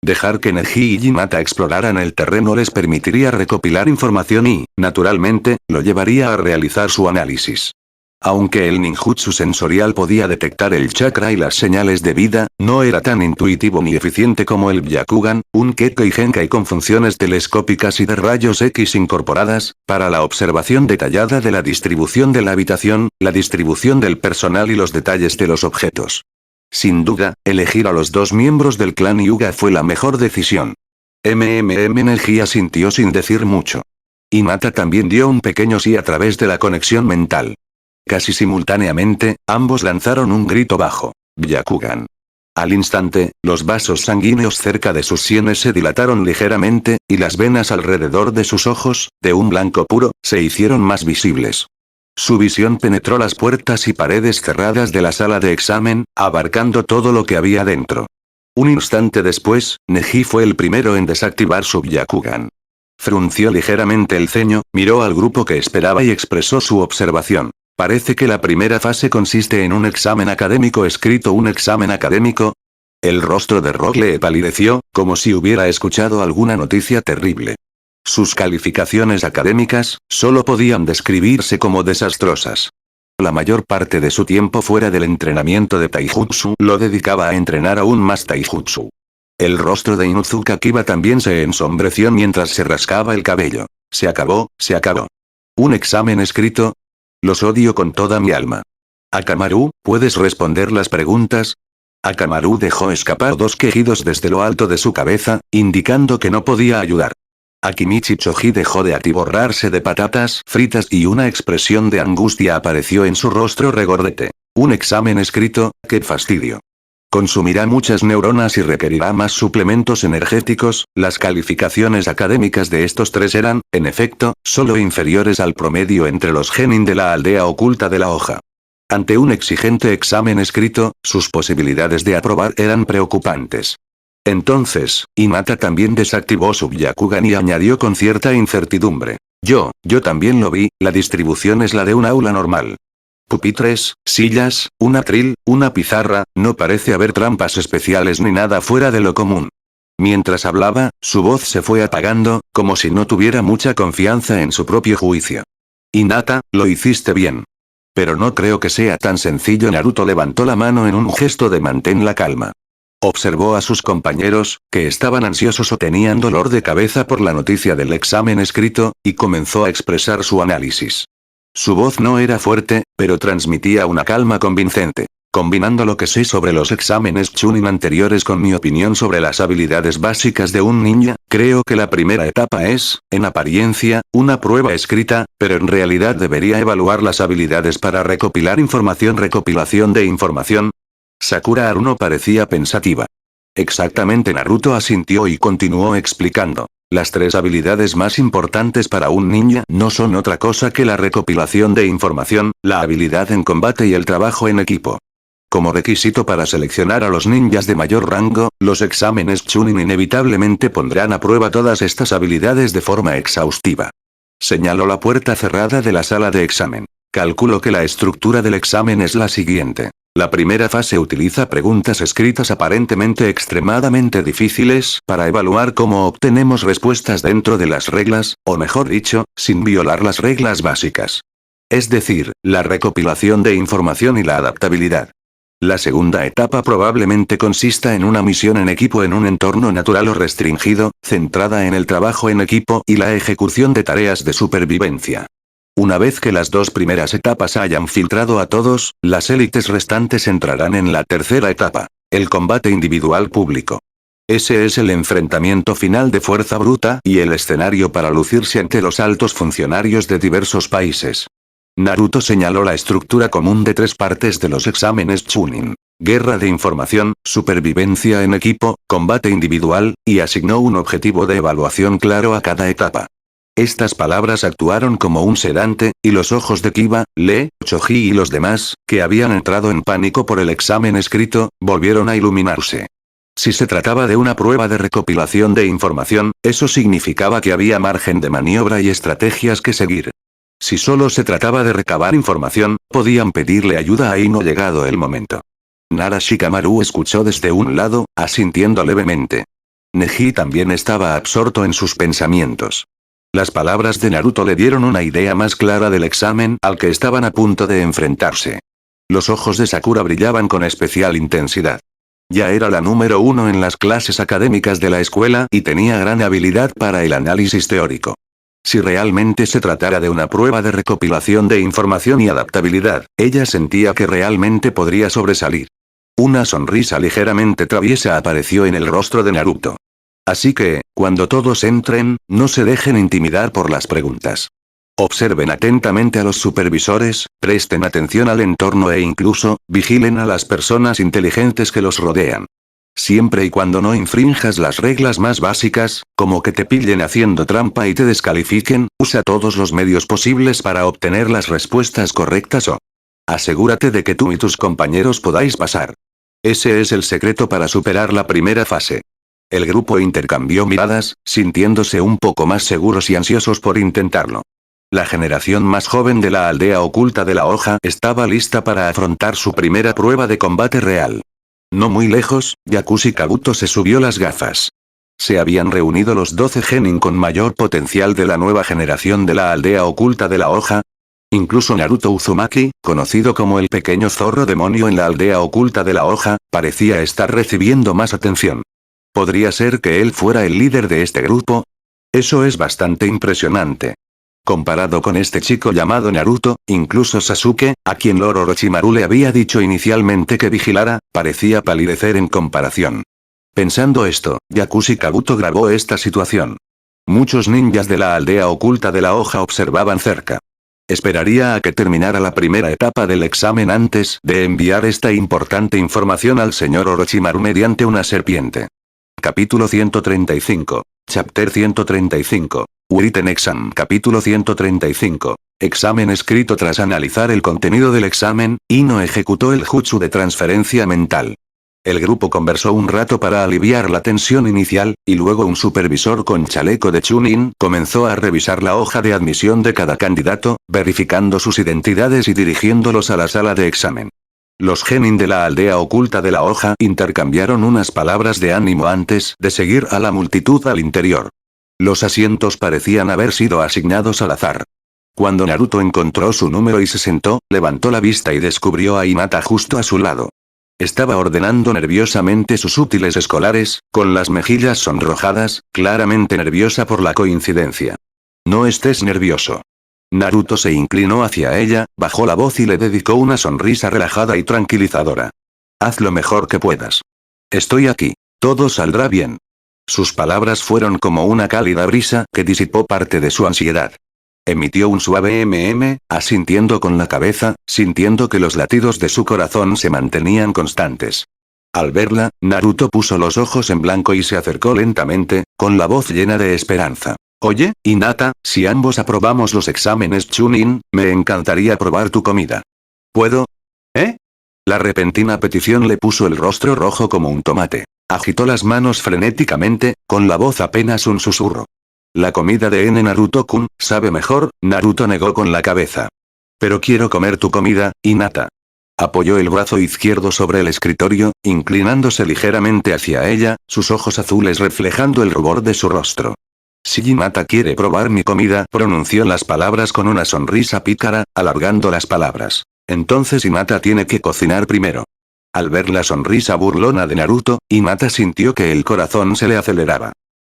Dejar que Neji y Hinata exploraran el terreno les permitiría recopilar información y, naturalmente, lo llevaría a realizar su análisis. Aunque el ninjutsu sensorial podía detectar el chakra y las señales de vida, no era tan intuitivo ni eficiente como el Byakugan, un Kekkei Genkai con funciones telescópicas y de rayos X incorporadas, para la observación detallada de la distribución de la habitación, la distribución del personal y los detalles de los objetos. Sin duda, elegir a los dos miembros del clan Hyuga fue la mejor decisión. Neji asintió sin decir mucho. Hinata también dio un pequeño sí a través de la conexión mental. Casi simultáneamente, ambos lanzaron un grito bajo. Byakugan. Al instante, los vasos sanguíneos cerca de sus sienes se dilataron ligeramente, y las venas alrededor de sus ojos, de un blanco puro, se hicieron más visibles. Su visión penetró las puertas y paredes cerradas de la sala de examen, abarcando todo lo que había dentro. Un instante después, Neji fue el primero en desactivar su Byakugan. Frunció ligeramente el ceño, miró al grupo que esperaba y expresó su observación. Parece que la primera fase consiste en un examen académico escrito. ¿Un examen académico? El rostro de Rock le palideció, como si hubiera escuchado alguna noticia terrible. Sus calificaciones académicas, solo podían describirse como desastrosas. La mayor parte de su tiempo fuera del entrenamiento de taijutsu lo dedicaba a entrenar aún más taijutsu. El rostro de Inuzuka Kiba también se ensombreció mientras se rascaba el cabello. Se acabó, se acabó. ¿Un examen escrito? Los odio con toda mi alma. Akamaru, ¿puedes responder las preguntas? Akamaru dejó escapar dos quejidos desde lo alto de su cabeza, indicando que no podía ayudar. Akimichi Choji dejó de atiborrarse de patatas fritas y una expresión de angustia apareció en su rostro regordete. ¿Un examen escrito? ¡Qué fastidio! Consumirá muchas neuronas y requerirá más suplementos energéticos. Las calificaciones académicas de estos tres eran, en efecto, solo inferiores al promedio entre los genin de la aldea oculta de la hoja. Ante un exigente examen escrito, sus posibilidades de aprobar eran preocupantes. Entonces, Hinata también desactivó su Byakugan y añadió con cierta incertidumbre. Yo también lo vi, la distribución es la de un aula normal. Pupitres, sillas, un atril, una pizarra, no parece haber trampas especiales ni nada fuera de lo común. Mientras hablaba, su voz se fue apagando, como si no tuviera mucha confianza en su propio juicio. Hinata, lo hiciste bien. Pero no creo que sea tan sencillo. Naruto levantó la mano en un gesto de mantén la calma. Observó a sus compañeros, que estaban ansiosos o tenían dolor de cabeza por la noticia del examen escrito, y comenzó a expresar su análisis. Su voz no era fuerte, pero transmitía una calma convincente. Combinando lo que sé sobre los exámenes Chunin anteriores con mi opinión sobre las habilidades básicas de un ninja, creo que la primera etapa es, en apariencia, una prueba escrita, pero en realidad debería evaluar las habilidades para recopilar información. ¿Recopilación de información? Sakura Haruno parecía pensativa. Exactamente. Naruto asintió y continuó explicando. Las tres habilidades más importantes para un ninja no son otra cosa que la recopilación de información, la habilidad en combate y el trabajo en equipo. Como requisito para seleccionar a los ninjas de mayor rango, los exámenes Chunin inevitablemente pondrán a prueba todas estas habilidades de forma exhaustiva. Señaló la puerta cerrada de la sala de examen. Calculo que la estructura del examen es la siguiente. La primera fase utiliza preguntas escritas aparentemente extremadamente difíciles para evaluar cómo obtenemos respuestas dentro de las reglas, o mejor dicho, sin violar las reglas básicas. Es decir, la recopilación de información y la adaptabilidad. La segunda etapa probablemente consista en una misión en equipo en un entorno natural o restringido, centrada en el trabajo en equipo y la ejecución de tareas de supervivencia. Una vez que las dos primeras etapas hayan filtrado a todos, las élites restantes entrarán en la tercera etapa, el combate individual público. Ese es el enfrentamiento final de fuerza bruta y el escenario para lucirse ante los altos funcionarios de diversos países. Naruto señaló la estructura común de tres partes de los exámenes Chunin: guerra de información, supervivencia en equipo, combate individual, y asignó un objetivo de evaluación claro a cada etapa. Estas palabras actuaron como un sedante, y los ojos de Kiba, Lee, Choji y los demás, que habían entrado en pánico por el examen escrito, volvieron a iluminarse. Si se trataba de una prueba de recopilación de información, eso significaba que había margen de maniobra y estrategias que seguir. Si solo se trataba de recabar información, podían pedirle ayuda a Ino llegado el momento. Nara Shikamaru escuchó desde un lado, asintiendo levemente. Neji también estaba absorto en sus pensamientos. Las palabras de Naruto le dieron una idea más clara del examen al que estaban a punto de enfrentarse. Los ojos de Sakura brillaban con especial intensidad. Ya era la número 1 en las clases académicas de la escuela y tenía gran habilidad para el análisis teórico. Si realmente se tratara de una prueba de recopilación de información y adaptabilidad, ella sentía que realmente podría sobresalir. Una sonrisa ligeramente traviesa apareció en el rostro de Naruto. Así que, cuando todos entren, no se dejen intimidar por las preguntas. Observen atentamente a los supervisores, presten atención al entorno e incluso, vigilen a las personas inteligentes que los rodean. Siempre y cuando no infrinjas las reglas más básicas, como que te pillen haciendo trampa y te descalifiquen, usa todos los medios posibles para obtener las respuestas correctas o asegúrate de que tú y tus compañeros podáis pasar. Ese es el secreto para superar la primera fase. El grupo intercambió miradas, sintiéndose un poco más seguros y ansiosos por intentarlo. La generación más joven de la aldea oculta de la hoja estaba lista para afrontar su primera prueba de combate real. No muy lejos, Yakushi Kabuto se subió las gafas. Se habían reunido los 12 genin con mayor potencial de la nueva generación de la aldea oculta de la hoja. Incluso Naruto Uzumaki, conocido como el pequeño zorro demonio en la aldea oculta de la hoja, parecía estar recibiendo más atención. ¿Podría ser que él fuera el líder de este grupo? Eso es bastante impresionante. Comparado con este chico llamado Naruto, incluso Sasuke, a quien Lord Orochimaru le había dicho inicialmente que vigilara, parecía palidecer en comparación. Pensando esto, Yakushi Kabuto grabó esta situación. Muchos ninjas de la aldea oculta de la hoja observaban cerca. Esperaría a que terminara la primera etapa del examen antes de enviar esta importante información al señor Orochimaru mediante una serpiente. Capítulo 135. Chapter 135. Written Exam. Capítulo 135. Examen escrito. Tras analizar el contenido del examen, Ino ejecutó el jutsu de transferencia mental. El grupo conversó un rato para aliviar la tensión inicial, y luego un supervisor con chaleco de Chunin comenzó a revisar la hoja de admisión de cada candidato, verificando sus identidades y dirigiéndolos a la sala de examen. Los genin de la aldea oculta de la hoja intercambiaron unas palabras de ánimo antes de seguir a la multitud al interior. Los asientos parecían haber sido asignados al azar. Cuando Naruto encontró su número y se sentó, levantó la vista y descubrió a Hinata justo a su lado. Estaba ordenando nerviosamente sus útiles escolares, con las mejillas sonrojadas, claramente nerviosa por la coincidencia. No estés nervioso. Naruto se inclinó hacia ella, bajó la voz y le dedicó una sonrisa relajada y tranquilizadora. Haz lo mejor que puedas. Estoy aquí. Todo saldrá bien. Sus palabras fueron como una cálida brisa que disipó parte de su ansiedad. Emitió un suave asintiendo con la cabeza, sintiendo que los latidos de su corazón se mantenían constantes. Al verla, Naruto puso los ojos en blanco y se acercó lentamente, con la voz llena de esperanza. Oye, Hinata, si ambos aprobamos los exámenes Chunin, me encantaría probar tu comida. ¿Puedo? ¿Eh? La repentina petición le puso el rostro rojo como un tomate. Agitó las manos frenéticamente, con la voz apenas un susurro. La comida de Naruto-kun, sabe mejor, Naruto negó con la cabeza. Pero quiero comer tu comida, Hinata. Apoyó el brazo izquierdo sobre el escritorio, inclinándose ligeramente hacia ella, sus ojos azules reflejando el rubor de su rostro. Si Hinata quiere probar mi comida, pronunció las palabras con una sonrisa pícara, alargando las palabras. Entonces Hinata tiene que cocinar primero. Al ver la sonrisa burlona de Naruto, Hinata sintió que el corazón se le aceleraba.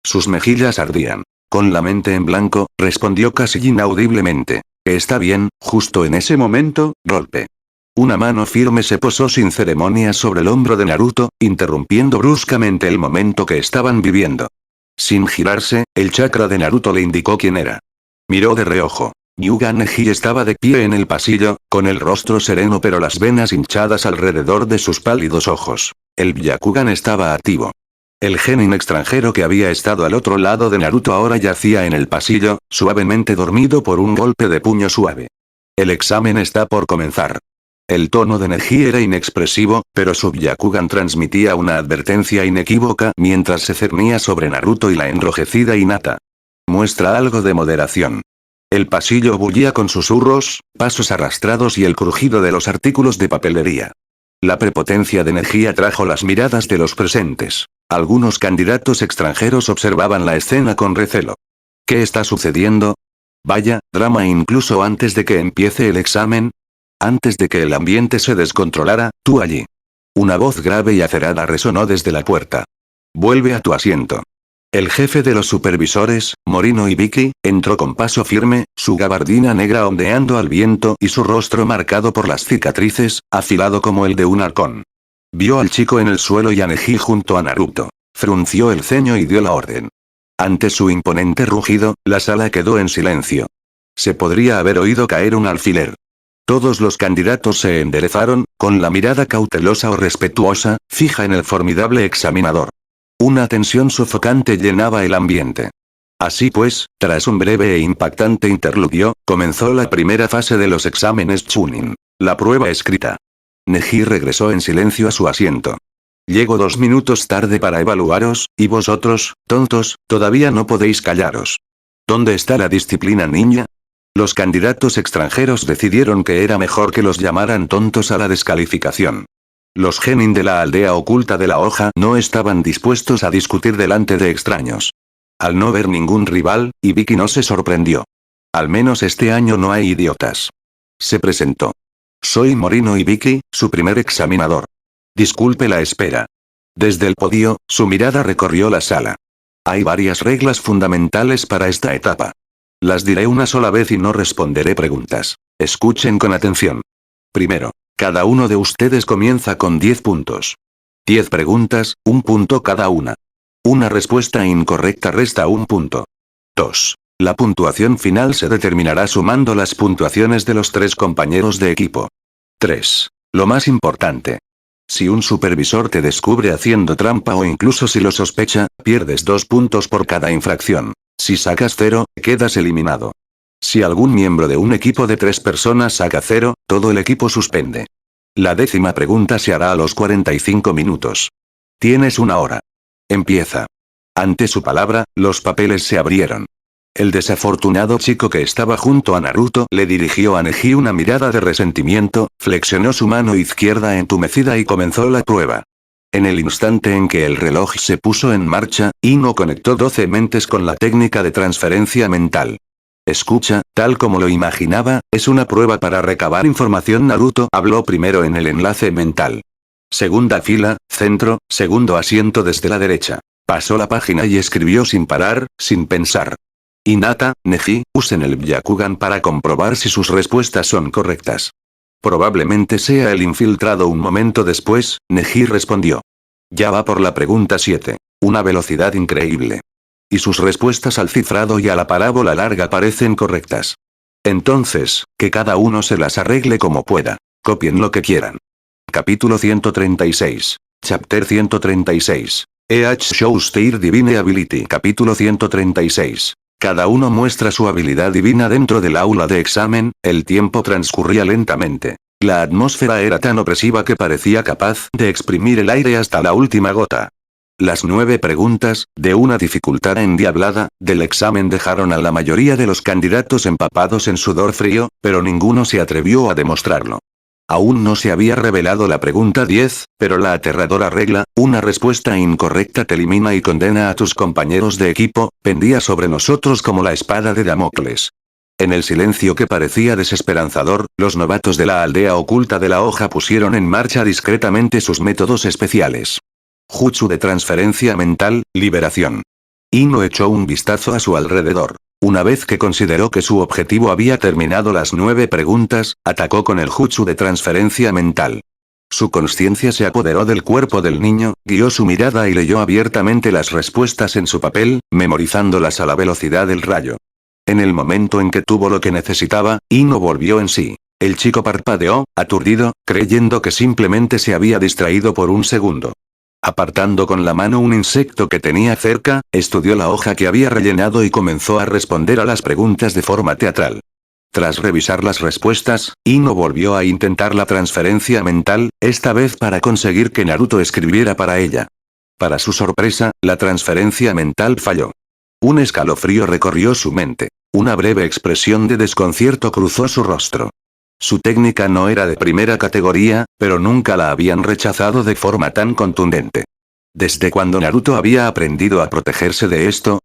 Sus mejillas ardían. Con la mente en blanco, respondió casi inaudiblemente. Está bien. Justo en ese momento, golpe. Una mano firme se posó sin ceremonias sobre el hombro de Naruto, interrumpiendo bruscamente el momento que estaban viviendo. Sin girarse, el chakra de Naruto le indicó quién era. Miró de reojo. Hyuga Neji estaba de pie en el pasillo, con el rostro sereno pero las venas hinchadas alrededor de sus pálidos ojos. El Byakugan estaba activo. El genin extranjero que había estado al otro lado de Naruto ahora yacía en el pasillo, suavemente dormido por un golpe de puño suave. El examen está por comenzar. El tono de Neji era inexpresivo, pero su Byakugan transmitía una advertencia inequívoca mientras se cernía sobre Naruto y la enrojecida Hinata. Muestra algo de moderación. El pasillo bullía con susurros, pasos arrastrados y el crujido de los artículos de papelería. La prepotencia de Neji atrajo las miradas de los presentes. Algunos candidatos extranjeros observaban la escena con recelo. ¿Qué está sucediendo? Vaya, drama incluso antes de que empiece el examen. Antes de que el ambiente se descontrolara, tú allí. Una voz grave y acerada resonó desde la puerta. Vuelve a tu asiento. El jefe de los supervisores, Morino Hibiki, entró con paso firme, su gabardina negra ondeando al viento y su rostro marcado por las cicatrices, afilado como el de un halcón. Vio al chico en el suelo y a Neji junto a Naruto. Frunció el ceño y dio la orden. Ante su imponente rugido, la sala quedó en silencio. Se podría haber oído caer un alfiler. Todos los candidatos se enderezaron, con la mirada cautelosa o respetuosa, fija en el formidable examinador. Una tensión sofocante llenaba el ambiente. Así pues, tras un breve e impactante interludio, comenzó la primera fase de los exámenes Chunin. La prueba escrita. Neji regresó en silencio a su asiento. Llego 2 minutos tarde para evaluaros, y vosotros, tontos, todavía no podéis callaros. ¿Dónde está la disciplina niña? Los candidatos extranjeros decidieron que era mejor que los llamaran tontos a la descalificación. Los genin de la aldea oculta de la hoja no estaban dispuestos a discutir delante de extraños. Al no ver ningún rival, Hibiki no se sorprendió. Al menos este año no hay idiotas. Se presentó. Soy Morino Hibiki, su primer examinador. Disculpe la espera. Desde el podio, su mirada recorrió la sala. Hay varias reglas fundamentales para esta etapa. Las diré una sola vez y no responderé preguntas. Escuchen con atención. Primero, cada uno de ustedes comienza con 10 puntos. 10 preguntas, 1 punto cada una. Una respuesta incorrecta resta 1 punto. 2. La puntuación final se determinará sumando las puntuaciones de los 3 compañeros de equipo. 3. Lo más importante. Si un supervisor te descubre haciendo trampa o incluso si lo sospecha, pierdes 2 puntos por cada infracción. Si sacas 0, quedas eliminado. Si algún miembro de un equipo de 3 personas saca 0, todo el equipo suspende. La 10ª pregunta se hará a los 45 minutos. Tienes 1 hora. Empieza. Ante su palabra, los papeles se abrieron. El desafortunado chico que estaba junto a Naruto le dirigió a Neji una mirada de resentimiento, flexionó su mano izquierda entumecida y comenzó la prueba. En el instante en que el reloj se puso en marcha, Ino conectó 12 mentes con la técnica de transferencia mental. Escucha, tal como lo imaginaba, es una prueba para recabar información. Naruto habló primero en el enlace mental. Segunda fila, centro, segundo asiento desde la derecha. Pasó la página y escribió sin parar, sin pensar. Hinata, Neji, usen el Byakugan para comprobar si sus respuestas son correctas. Probablemente sea el infiltrado. Un momento después, Neji respondió. Ya va por la pregunta 7. Una velocidad increíble. Y sus respuestas al cifrado y a la parábola larga parecen correctas. Entonces, que cada uno se las arregle como pueda. Copien lo que quieran. Capítulo 136. Chapter 136. Each shows their divine ability. Capítulo 136. Cada uno muestra su habilidad divina dentro del aula de examen. El tiempo transcurría lentamente. La atmósfera era tan opresiva que parecía capaz de exprimir el aire hasta la última gota. Las 9 preguntas, de una dificultad endiablada, del examen dejaron a la mayoría de los candidatos empapados en sudor frío, pero ninguno se atrevió a demostrarlo. Aún no se había revelado la pregunta 10, pero la aterradora regla, una respuesta incorrecta te elimina y condena a tus compañeros de equipo, pendía sobre nosotros como la espada de Damocles. En el silencio que parecía desesperanzador, los novatos de la aldea oculta de la hoja pusieron en marcha discretamente sus métodos especiales. Jutsu de transferencia mental, liberación. Ino echó un vistazo a su alrededor. Una vez que consideró que su objetivo había terminado las 9 preguntas, atacó con el jutsu de transferencia mental. Su conciencia se apoderó del cuerpo del niño, guió su mirada y leyó abiertamente las respuestas en su papel, memorizándolas a la velocidad del rayo. En el momento en que tuvo lo que necesitaba, Ino volvió en sí. El chico parpadeó, aturdido, creyendo que simplemente se había distraído por un segundo. Apartando con la mano un insecto que tenía cerca, estudió la hoja que había rellenado y comenzó a responder a las preguntas de forma teatral. Tras revisar las respuestas, Ino volvió a intentar la transferencia mental, esta vez para conseguir que Naruto escribiera para ella. Para su sorpresa, la transferencia mental falló. Un escalofrío recorrió su mente. Una breve expresión de desconcierto cruzó su rostro. Su técnica no era de primera categoría, pero nunca la habían rechazado de forma tan contundente. ¿Desde cuándo Naruto había aprendido a protegerse de esto?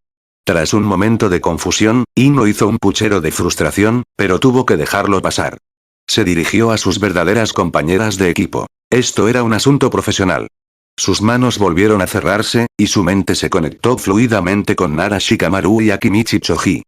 Tras un momento de confusión, Ino hizo un puchero de frustración, pero tuvo que dejarlo pasar. Se dirigió a sus verdaderas compañeras de equipo. Esto era un asunto profesional. Sus manos volvieron a cerrarse, y su mente se conectó fluidamente con Nara Shikamaru y Akimichi Choji.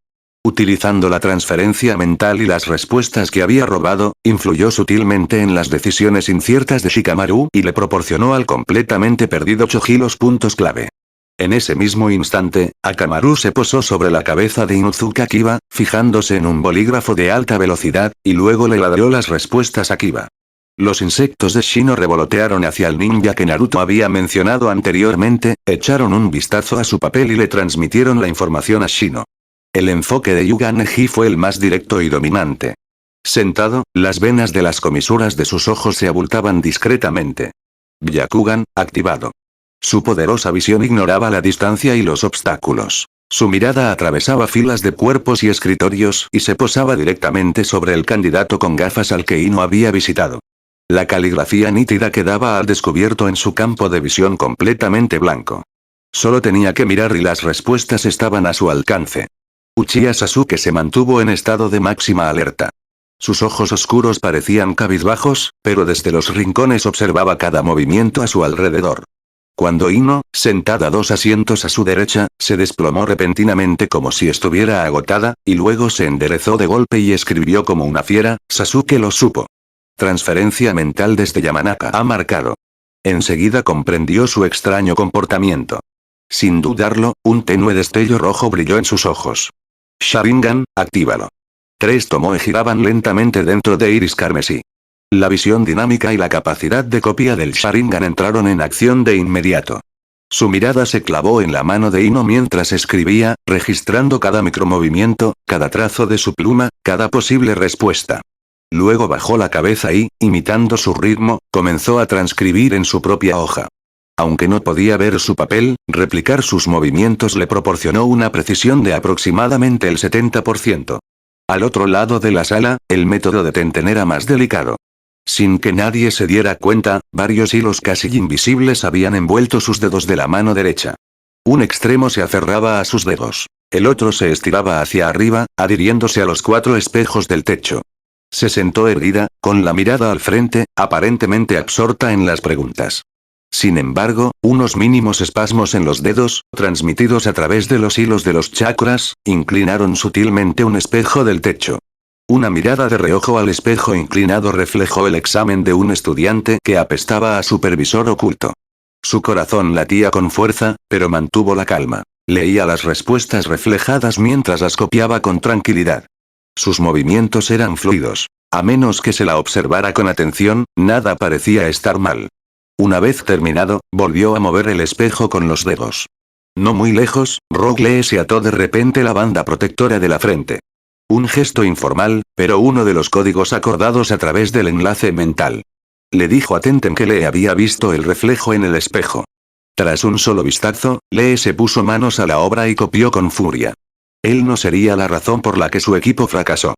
Utilizando la transferencia mental y las respuestas que había robado, influyó sutilmente en las decisiones inciertas de Shikamaru y le proporcionó al completamente perdido Choji los puntos clave. En ese mismo instante, Akamaru se posó sobre la cabeza de Inuzuka Kiba, fijándose en un bolígrafo de alta velocidad, y luego le ladró las respuestas a Kiba. Los insectos de Shino revolotearon hacia el ninja que Naruto había mencionado anteriormente, echaron un vistazo a su papel y le transmitieron la información a Shino. El enfoque de Yuga Neji fue el más directo y dominante. Sentado, las venas de las comisuras de sus ojos se abultaban discretamente. Byakugan, activado. Su poderosa visión ignoraba la distancia y los obstáculos. Su mirada atravesaba filas de cuerpos y escritorios y se posaba directamente sobre el candidato con gafas al que Ino había visitado. La caligrafía nítida quedaba al descubierto en su campo de visión completamente blanco. Solo tenía que mirar y las respuestas estaban a su alcance. Uchiha Sasuke se mantuvo en estado de máxima alerta. Sus ojos oscuros parecían cabizbajos, pero desde los rincones observaba cada movimiento a su alrededor. Cuando Ino, sentada 2 asientos a su derecha, se desplomó repentinamente como si estuviera agotada, y luego se enderezó de golpe y escribió como una fiera, Sasuke lo supo. Transferencia mental desde Yamanaka ha marcado. Enseguida comprendió su extraño comportamiento. Sin dudarlo, un tenue destello rojo brilló en sus ojos. Sharingan, actívalo. 3 tomoe giraban lentamente dentro de Iris carmesí. La visión dinámica y la capacidad de copia del Sharingan entraron en acción de inmediato. Su mirada se clavó en la mano de Ino mientras escribía, registrando cada micromovimiento, cada trazo de su pluma, cada posible respuesta. Luego bajó la cabeza y, imitando su ritmo, comenzó a transcribir en su propia hoja. Aunque no podía ver su papel, replicar sus movimientos le proporcionó una precisión de aproximadamente el 70%. Al otro lado de la sala, el método de Tenten era más delicado. Sin que nadie se diera cuenta, varios hilos casi invisibles habían envuelto sus dedos de la mano derecha. Un extremo se aferraba a sus dedos. El otro se estiraba hacia arriba, adhiriéndose a los 4 espejos del techo. Se sentó erguida, con la mirada al frente, aparentemente absorta en las preguntas. Sin embargo, unos mínimos espasmos en los dedos, transmitidos a través de los hilos de los chakras, inclinaron sutilmente un espejo del techo. Una mirada de reojo al espejo inclinado reflejó el examen de un estudiante que apestaba a supervisor oculto. Su corazón latía con fuerza, pero mantuvo la calma. Leía las respuestas reflejadas mientras las copiaba con tranquilidad. Sus movimientos eran fluidos. A menos que se la observara con atención, nada parecía estar mal. Una vez terminado, volvió a mover el espejo con los dedos. No muy lejos, Rogue Lee se ató de repente la banda protectora de la frente. Un gesto informal, pero uno de los códigos acordados a través del enlace mental. Le dijo a Tenten que Lee había visto el reflejo en el espejo. Tras un solo vistazo, Lee se puso manos a la obra y copió con furia. Él no sería la razón por la que su equipo fracasó.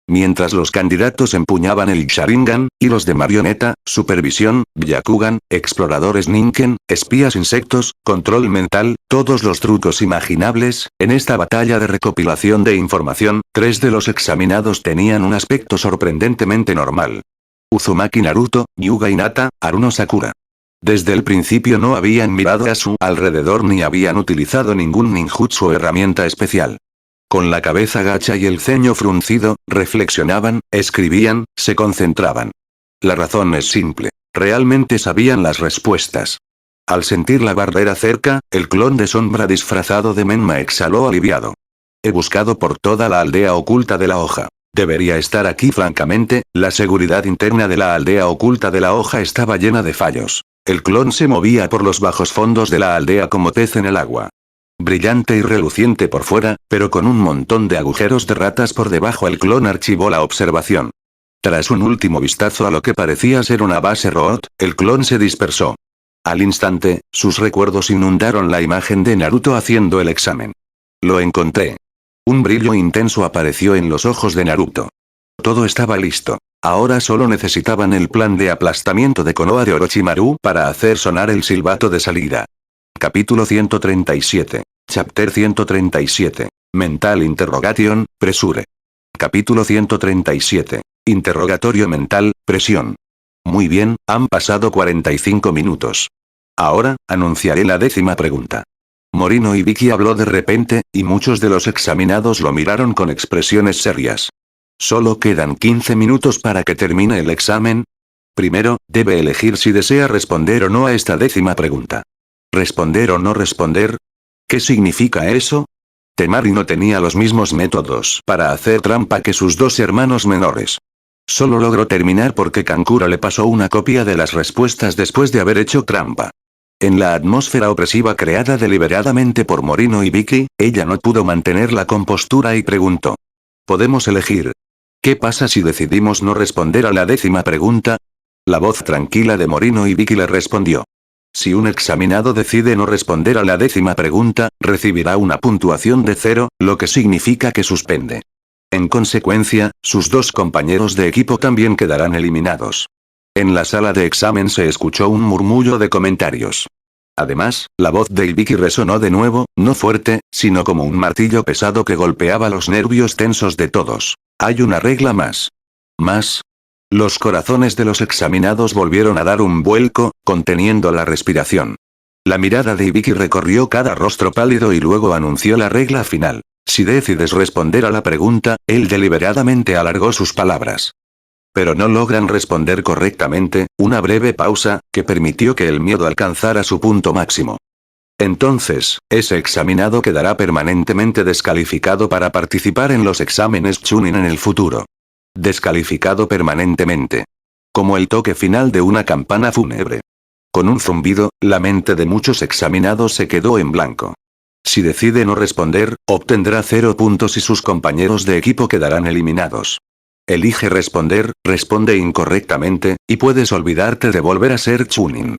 Mientras los candidatos empuñaban el Sharingan, hilos de marioneta, supervisión, Byakugan, exploradores Ninken, espías insectos, control mental, todos los trucos imaginables, en esta batalla de recopilación de información, 3 de los examinados tenían un aspecto sorprendentemente normal. Uzumaki Naruto, Hyuga Hinata, Haruno Sakura. Desde el principio no habían mirado a su alrededor ni habían utilizado ningún ninjutsu o herramienta especial. Con la cabeza gacha y el ceño fruncido, reflexionaban, escribían, se concentraban. La razón es simple. Realmente sabían las respuestas. Al sentir la barrera cerca, el clon de sombra disfrazado de Menma exhaló aliviado. He buscado por toda la aldea oculta de la hoja. Debería estar aquí francamente, la seguridad interna de la aldea oculta de la hoja estaba llena de fallos. El clon se movía por los bajos fondos de la aldea como pez en el agua. Brillante y reluciente por fuera, pero con un montón de agujeros de ratas por debajo. El clon archivó la observación. Tras un último vistazo a lo que parecía ser una base Root, el clon se dispersó. Al instante, sus recuerdos inundaron la imagen de Naruto haciendo el examen. Lo encontré. Un brillo intenso apareció en los ojos de Naruto. Todo estaba listo. Ahora solo necesitaban el plan de aplastamiento de Konoha de Orochimaru para hacer sonar el silbato de salida. Capítulo 137. Chapter 137. Mental Interrogation, Pressure. Capítulo 137. Interrogatorio mental, presión. Muy bien, han pasado 45 minutos. Ahora, anunciaré la 10ª pregunta. Morino y Vicky habló de repente, y muchos de los examinados lo miraron con expresiones serias. Solo quedan 15 minutos para que termine el examen. Primero, debe elegir si desea responder o no a esta 10ª pregunta. ¿Responder o no responder? ¿Qué significa eso? Temari no tenía los mismos métodos para hacer trampa que sus 2 hermanos menores. Solo logró terminar porque Kankura le pasó una copia de las respuestas después de haber hecho trampa. En la atmósfera opresiva creada deliberadamente por Morino y Vicky, ella no pudo mantener la compostura y preguntó. ¿Podemos elegir? ¿Qué pasa si decidimos no responder a la 10ª pregunta? La voz tranquila de Morino y Vicky le respondió. Si un examinado decide no responder a la 10ª pregunta, recibirá una puntuación de 0, lo que significa que suspende. En consecuencia, sus 2 compañeros de equipo también quedarán eliminados. En la sala de examen se escuchó un murmullo de comentarios. Además, la voz de Ibiki resonó de nuevo, no fuerte, sino como un martillo pesado que golpeaba los nervios tensos de todos. Hay una regla más. ¿Más? Los corazones de los examinados volvieron a dar un vuelco, conteniendo la respiración. La mirada de Ibiki recorrió cada rostro pálido y luego anunció la regla final. Si decides responder a la pregunta, él deliberadamente alargó sus palabras. Pero no logran responder correctamente, una breve pausa, que permitió que el miedo alcanzara su punto máximo. Entonces, ese examinado quedará permanentemente descalificado para participar en los exámenes Chunin en el futuro. Descalificado permanentemente. Como el toque final de una campana fúnebre. Con un zumbido, la mente de muchos examinados se quedó en blanco. Si decide no responder, obtendrá 0 puntos y sus compañeros de equipo quedarán eliminados. Elige responder, responde incorrectamente, y puedes olvidarte de volver a ser Chunin.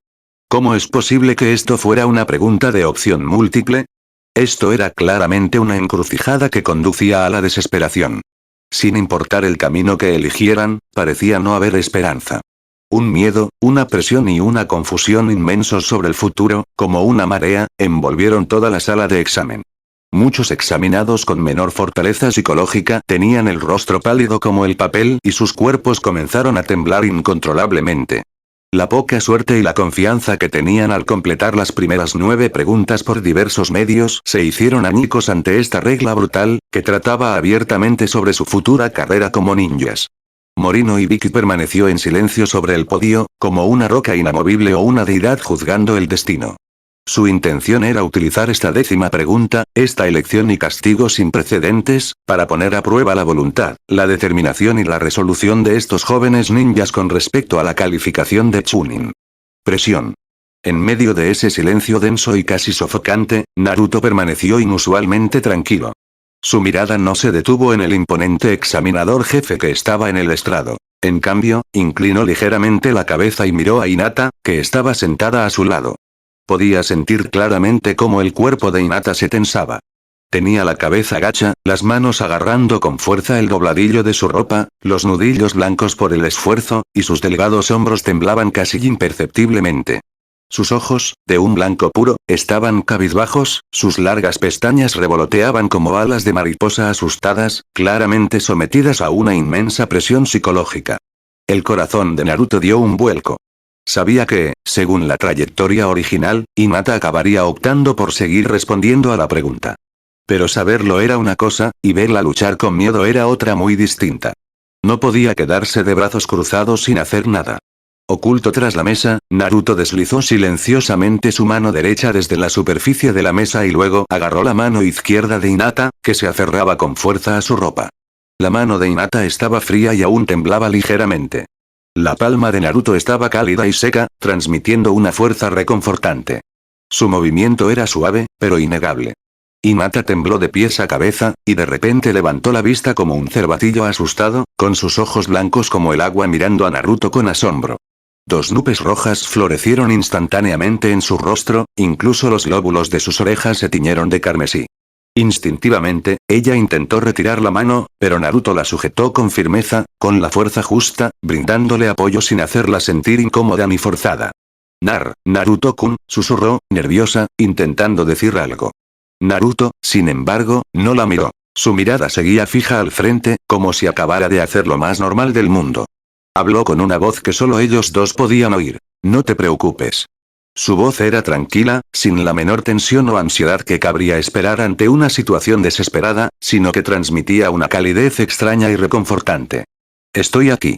¿Cómo es posible que esto fuera una pregunta de opción múltiple? Esto era claramente una encrucijada que conducía a la desesperación. Sin importar el camino que eligieran, parecía no haber esperanza. Un miedo, una presión y una confusión inmensos sobre el futuro, como una marea, envolvieron toda la sala de examen. Muchos examinados con menor fortaleza psicológica tenían el rostro pálido como el papel y sus cuerpos comenzaron a temblar incontrolablemente. La poca suerte y la confianza que tenían al completar las primeras 9 preguntas por diversos medios se hicieron añicos ante esta regla brutal, que trataba abiertamente sobre su futura carrera como ninjas. Morino Ibiki permaneció en silencio sobre el podio, como una roca inamovible o una deidad juzgando el destino. Su intención era utilizar esta 10ª pregunta, esta elección y castigo sin precedentes, para poner a prueba la voluntad, la determinación y la resolución de estos jóvenes ninjas con respecto a la calificación de Chunin. Presión. En medio de ese silencio denso y casi sofocante, Naruto permaneció inusualmente tranquilo. Su mirada no se detuvo en el imponente examinador jefe que estaba en el estrado. En cambio, inclinó ligeramente la cabeza y miró a Hinata, que estaba sentada a su lado. Podía sentir claramente cómo el cuerpo de Hinata se tensaba. Tenía la cabeza gacha, las manos agarrando con fuerza el dobladillo de su ropa, los nudillos blancos por el esfuerzo, y sus delgados hombros temblaban casi imperceptiblemente. Sus ojos, de un blanco puro, estaban cabizbajos, sus largas pestañas revoloteaban como alas de mariposa asustadas, claramente sometidas a una inmensa presión psicológica. El corazón de Naruto dio un vuelco. Sabía que, según la trayectoria original, Hinata acabaría optando por seguir respondiendo a la pregunta. Pero saberlo era una cosa, y verla luchar con miedo era otra muy distinta. No podía quedarse de brazos cruzados sin hacer nada. Oculto tras la mesa, Naruto deslizó silenciosamente su mano derecha desde la superficie de la mesa y luego agarró la mano izquierda de Hinata, que se aferraba con fuerza a su ropa. La mano de Hinata estaba fría y aún temblaba ligeramente. La palma de Naruto estaba cálida y seca, transmitiendo una fuerza reconfortante. Su movimiento era suave, pero innegable. Hinata tembló de pies a cabeza, y de repente levantó la vista como un cervatillo asustado, con sus ojos blancos como el agua mirando a Naruto con asombro. 2 nubes rojas florecieron instantáneamente en su rostro, incluso los lóbulos de sus orejas se tiñeron de carmesí. Instintivamente, ella intentó retirar la mano, pero Naruto la sujetó con firmeza, con la fuerza justa, brindándole apoyo sin hacerla sentir incómoda ni forzada. Naruto-kun, susurró, nerviosa, intentando decir algo. Naruto, sin embargo, no la miró. Su mirada seguía fija al frente, como si acabara de hacer lo más normal del mundo. Habló con una voz que solo ellos dos podían oír. No te preocupes. Su voz era tranquila, sin la menor tensión o ansiedad que cabría esperar ante una situación desesperada, sino que transmitía una calidez extraña y reconfortante. Estoy aquí.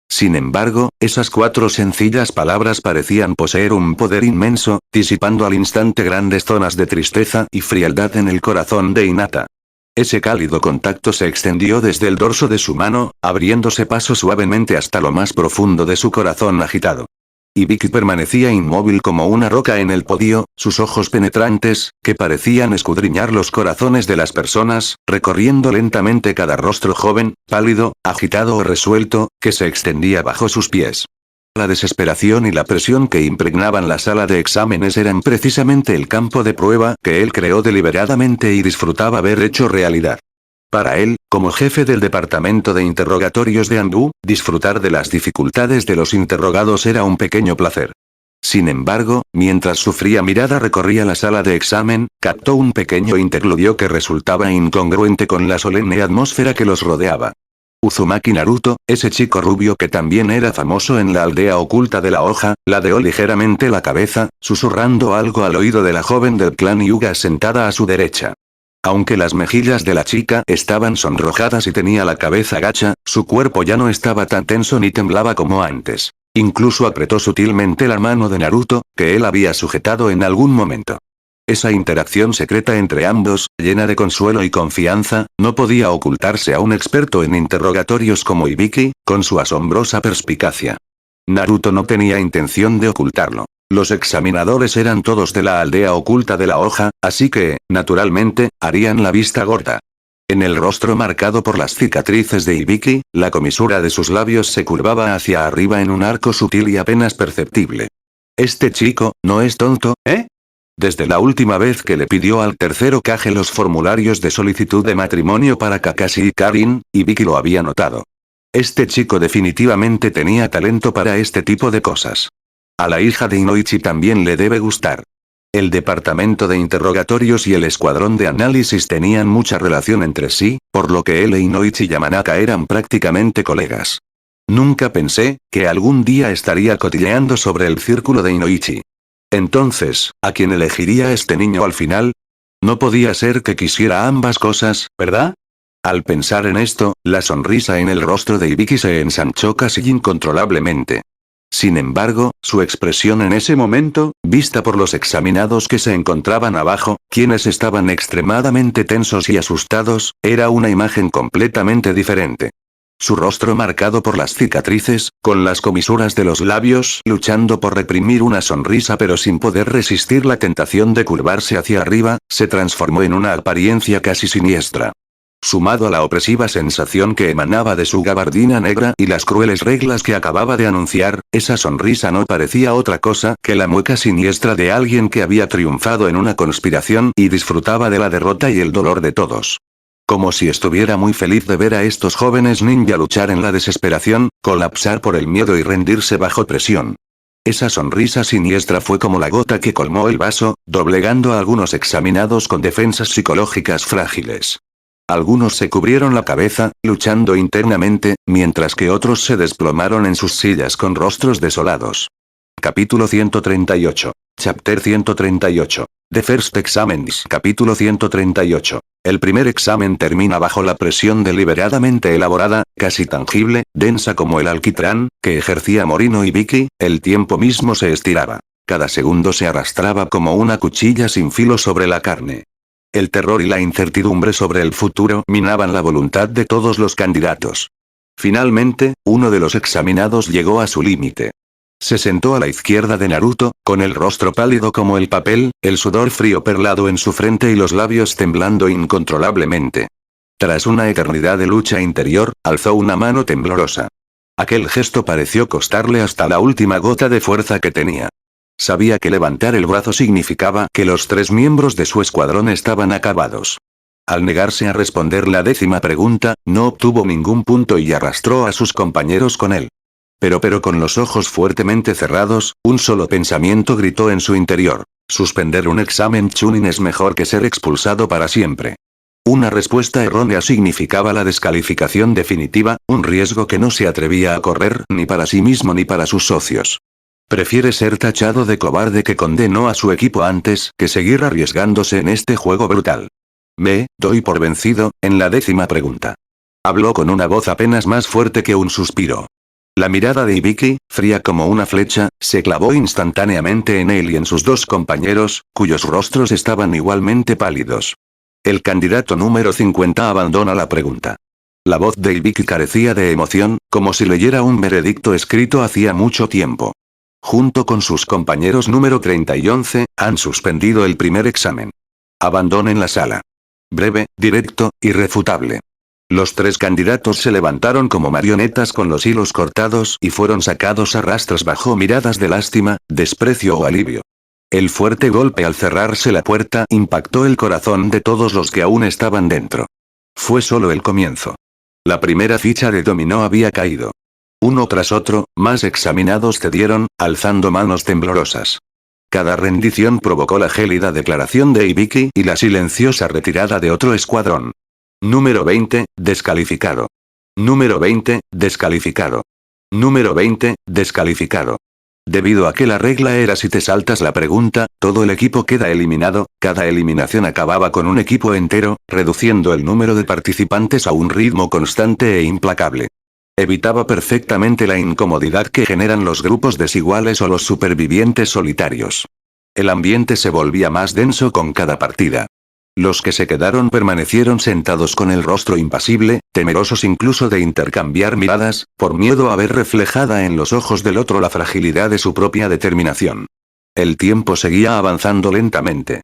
Sin embargo, esas 4 sencillas palabras parecían poseer un poder inmenso, disipando al instante grandes zonas de tristeza y frialdad en el corazón de Hinata. Ese cálido contacto se extendió desde el dorso de su mano, abriéndose paso suavemente hasta lo más profundo de su corazón agitado. Ibiki permanecía inmóvil como una roca en el podio, sus ojos penetrantes, que parecían escudriñar los corazones de las personas, recorriendo lentamente cada rostro joven, pálido, agitado o resuelto, que se extendía bajo sus pies. La desesperación y la presión que impregnaban la sala de exámenes eran precisamente el campo de prueba que él creó deliberadamente y disfrutaba haber hecho realidad. Para él, como jefe del departamento de interrogatorios de Anbu, disfrutar de las dificultades de los interrogados era un pequeño placer. Sin embargo, mientras su fría mirada recorría la sala de examen, captó un pequeño interludio que resultaba incongruente con la solemne atmósfera que los rodeaba. Uzumaki Naruto, ese chico rubio que también era famoso en la aldea oculta de la hoja, ladeó ligeramente la cabeza, susurrando algo al oído de la joven del clan Hyuga sentada a su derecha. Aunque las mejillas de la chica estaban sonrojadas y tenía la cabeza gacha, su cuerpo ya no estaba tan tenso ni temblaba como antes. Incluso apretó sutilmente la mano de Naruto, que él había sujetado en algún momento. Esa interacción secreta entre ambos, llena de consuelo y confianza, no podía ocultarse a un experto en interrogatorios como Ibiki, con su asombrosa perspicacia. Naruto no tenía intención de ocultarlo. Los examinadores eran todos de la aldea oculta de la hoja, así que, naturalmente, harían la vista gorda. En el rostro marcado por las cicatrices de Ibiki, la comisura de sus labios se curvaba hacia arriba en un arco sutil y apenas perceptible. Este chico, no es tonto, ¿eh? Desde la última vez que le pidió al tercer Hokage los formularios de solicitud de matrimonio para Kakashi y Karin, Ibiki lo había notado. Este chico definitivamente tenía talento para este tipo de cosas. A la hija de Inoichi también le debe gustar. El departamento de interrogatorios y el escuadrón de análisis tenían mucha relación entre sí, por lo que él e Inoichi Yamanaka eran prácticamente colegas. Nunca pensé que algún día estaría cotilleando sobre el círculo de Inoichi. Entonces, ¿a quién elegiría este niño al final? No podía ser que quisiera ambas cosas, ¿verdad? Al pensar en esto, la sonrisa en el rostro de Ibiki se ensanchó casi incontrolablemente. Sin embargo, su expresión en ese momento, vista por los examinados que se encontraban abajo, quienes estaban extremadamente tensos y asustados, era una imagen completamente diferente. Su rostro marcado por las cicatrices, con las comisuras de los labios luchando por reprimir una sonrisa pero sin poder resistir la tentación de curvarse hacia arriba, se transformó en una apariencia casi siniestra. Sumado a la opresiva sensación que emanaba de su gabardina negra y las crueles reglas que acababa de anunciar, esa sonrisa no parecía otra cosa que la mueca siniestra de alguien que había triunfado en una conspiración y disfrutaba de la derrota y el dolor de todos. Como si estuviera muy feliz de ver a estos jóvenes ninja luchar en la desesperación, colapsar por el miedo y rendirse bajo presión. Esa sonrisa siniestra fue como la gota que colmó el vaso, doblegando a algunos examinados con defensas psicológicas frágiles. Algunos se cubrieron la cabeza, luchando internamente, mientras que otros se desplomaron en sus sillas con rostros desolados. Capítulo 138. Chapter 138. The First Examens. Capítulo 138. El primer examen termina bajo la presión deliberadamente elaborada, casi tangible, densa como el alquitrán, que ejercía Morino Ibiki, el tiempo mismo se estiraba. Cada segundo se arrastraba como una cuchilla sin filo sobre la carne. El terror y la incertidumbre sobre el futuro minaban la voluntad de todos los candidatos. Finalmente, uno de los examinados llegó a su límite. Se sentó a la izquierda de Naruto, con el rostro pálido como el papel, el sudor frío perlado en su frente y los labios temblando incontrolablemente. Tras una eternidad de lucha interior, alzó una mano temblorosa. Aquel gesto pareció costarle hasta la última gota de fuerza que tenía. Sabía que levantar el brazo significaba que los 3 miembros de su escuadrón estaban acabados. Al negarse a responder la 10ª pregunta, no obtuvo ningún punto y arrastró a sus compañeros con él. Pero con los ojos fuertemente cerrados, un solo pensamiento gritó en su interior. Suspender un examen Chunin es mejor que ser expulsado para siempre. Una respuesta errónea significaba la descalificación definitiva, un riesgo que no se atrevía a correr ni para sí mismo ni para sus socios. Prefiere ser tachado de cobarde que condenó a su equipo antes que seguir arriesgándose en este juego brutal. Me doy por vencido, en la 10ª pregunta. Habló con una voz apenas más fuerte que un suspiro. La mirada de Ibiki, fría como una flecha, se clavó instantáneamente en él y en sus 2 compañeros, cuyos rostros estaban igualmente pálidos. El candidato número 50 abandona la pregunta. La voz de Ibiki carecía de emoción, como si leyera un veredicto escrito hacía mucho tiempo. Junto con sus compañeros número 30 y 11, han suspendido el primer examen. Abandonen la sala. Breve, directo, irrefutable. Los 3 candidatos se levantaron como marionetas con los hilos cortados y fueron sacados a rastras bajo miradas de lástima, desprecio o alivio. El fuerte golpe al cerrarse la puerta impactó el corazón de todos los que aún estaban dentro. Fue solo el comienzo. La primera ficha de dominó había caído. Uno tras otro, más examinados cedieron, alzando manos temblorosas. Cada rendición provocó la gélida declaración de Ibiki y la silenciosa retirada de otro escuadrón. Número 20, descalificado. Número 20, descalificado. Número 20, descalificado. Debido a que la regla era si te saltas la pregunta, todo el equipo queda eliminado, cada eliminación acababa con un equipo entero, reduciendo el número de participantes a un ritmo constante e implacable. Evitaba perfectamente la incomodidad que generan los grupos desiguales o los supervivientes solitarios. El ambiente se volvía más denso con cada partida. Los que se quedaron permanecieron sentados con el rostro impasible, temerosos incluso de intercambiar miradas, por miedo a ver reflejada en los ojos del otro la fragilidad de su propia determinación. El tiempo seguía avanzando lentamente.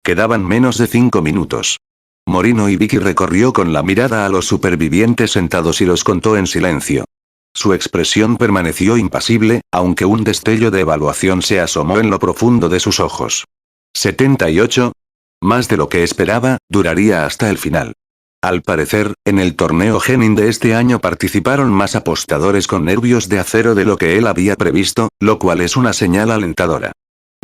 Quedaban menos de 5 minutos. Morino y Vicky recorrió con la mirada a los supervivientes sentados y los contó en silencio. Su expresión permaneció impasible, aunque un destello de evaluación se asomó en lo profundo de sus ojos. 78. Más de lo que esperaba, duraría hasta el final. Al parecer, en el torneo Genin de este año participaron más apostadores con nervios de acero de lo que él había previsto, lo cual es una señal alentadora.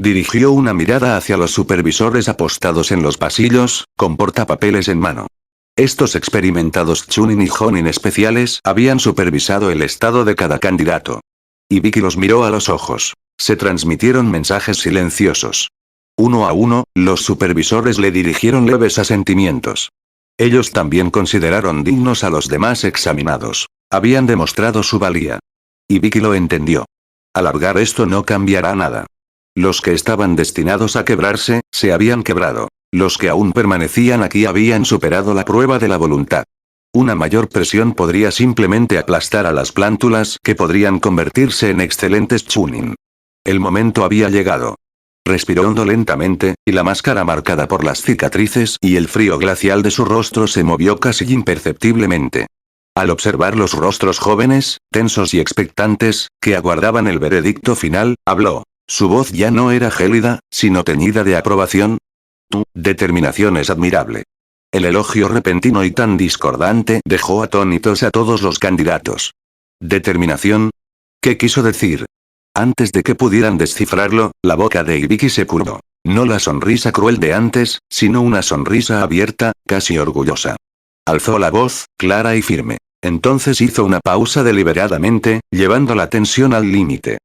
Dirigió una mirada hacia los supervisores apostados en los pasillos, con portapapeles en mano. Estos experimentados Chunin y Jonin especiales habían supervisado el estado de cada candidato. Y Vicky los miró a los ojos. Se transmitieron mensajes silenciosos. Uno a uno, los supervisores le dirigieron leves asentimientos. Ellos también consideraron dignos a los demás examinados. Habían demostrado su valía. Y Vicky lo entendió. Alargar esto no cambiará nada. Los que estaban destinados a quebrarse, se habían quebrado. Los que aún permanecían aquí habían superado la prueba de la voluntad. Una mayor presión podría simplemente aplastar a las plántulas que podrían convertirse en excelentes Chunin. El momento había llegado. Respiró hondo lentamente, y la máscara marcada por las cicatrices y el frío glacial de su rostro se movió casi imperceptiblemente. Al observar los rostros jóvenes, tensos y expectantes, que aguardaban el veredicto final, habló. Su voz ya no era gélida, sino teñida de aprobación. Tu determinación es admirable. El elogio repentino y tan discordante dejó atónitos a todos los candidatos. ¿Determinación? ¿Qué quiso decir? Antes de que pudieran descifrarlo, la boca de Ibiki se curvó. No la sonrisa cruel de antes, sino una sonrisa abierta, casi orgullosa. Alzó la voz, clara y firme. Entonces hizo una pausa deliberadamente, llevando la tensión al límite.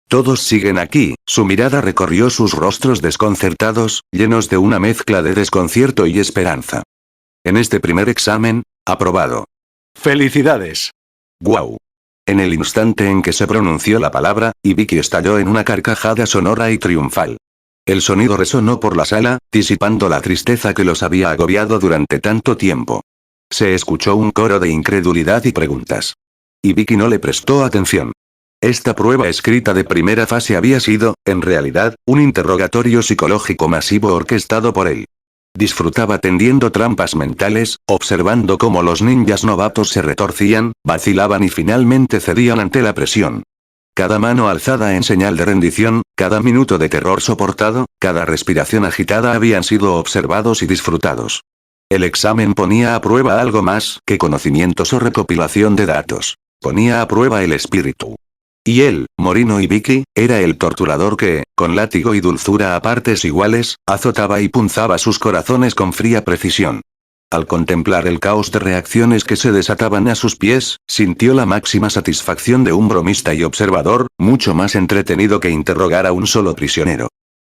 Todos siguen aquí, su mirada recorrió sus rostros desconcertados, llenos de una mezcla de desconcierto y esperanza. En este primer examen, aprobado. ¡Felicidades! ¡Guau! En el instante en que se pronunció la palabra, Ibiki estalló en una carcajada sonora y triunfal. El sonido resonó por la sala, disipando la tristeza que los había agobiado durante tanto tiempo. Se escuchó un coro de incredulidad y preguntas. Ibiki no le prestó atención. Esta prueba escrita de primera fase había sido, en realidad, un interrogatorio psicológico masivo orquestado por él. Disfrutaba tendiendo trampas mentales, observando cómo los ninjas novatos se retorcían, vacilaban y finalmente cedían ante la presión. Cada mano alzada en señal de rendición, cada minuto de terror soportado, cada respiración agitada habían sido observados y disfrutados. El examen ponía a prueba algo más que conocimientos o recopilación de datos. Ponía a prueba el espíritu. Y él, Morino y Vicky, era el torturador que, con látigo y dulzura a partes iguales, azotaba y punzaba sus corazones con fría precisión. Al contemplar el caos de reacciones que se desataban a sus pies, sintió la máxima satisfacción de un bromista y observador, mucho más entretenido que interrogar a un solo prisionero.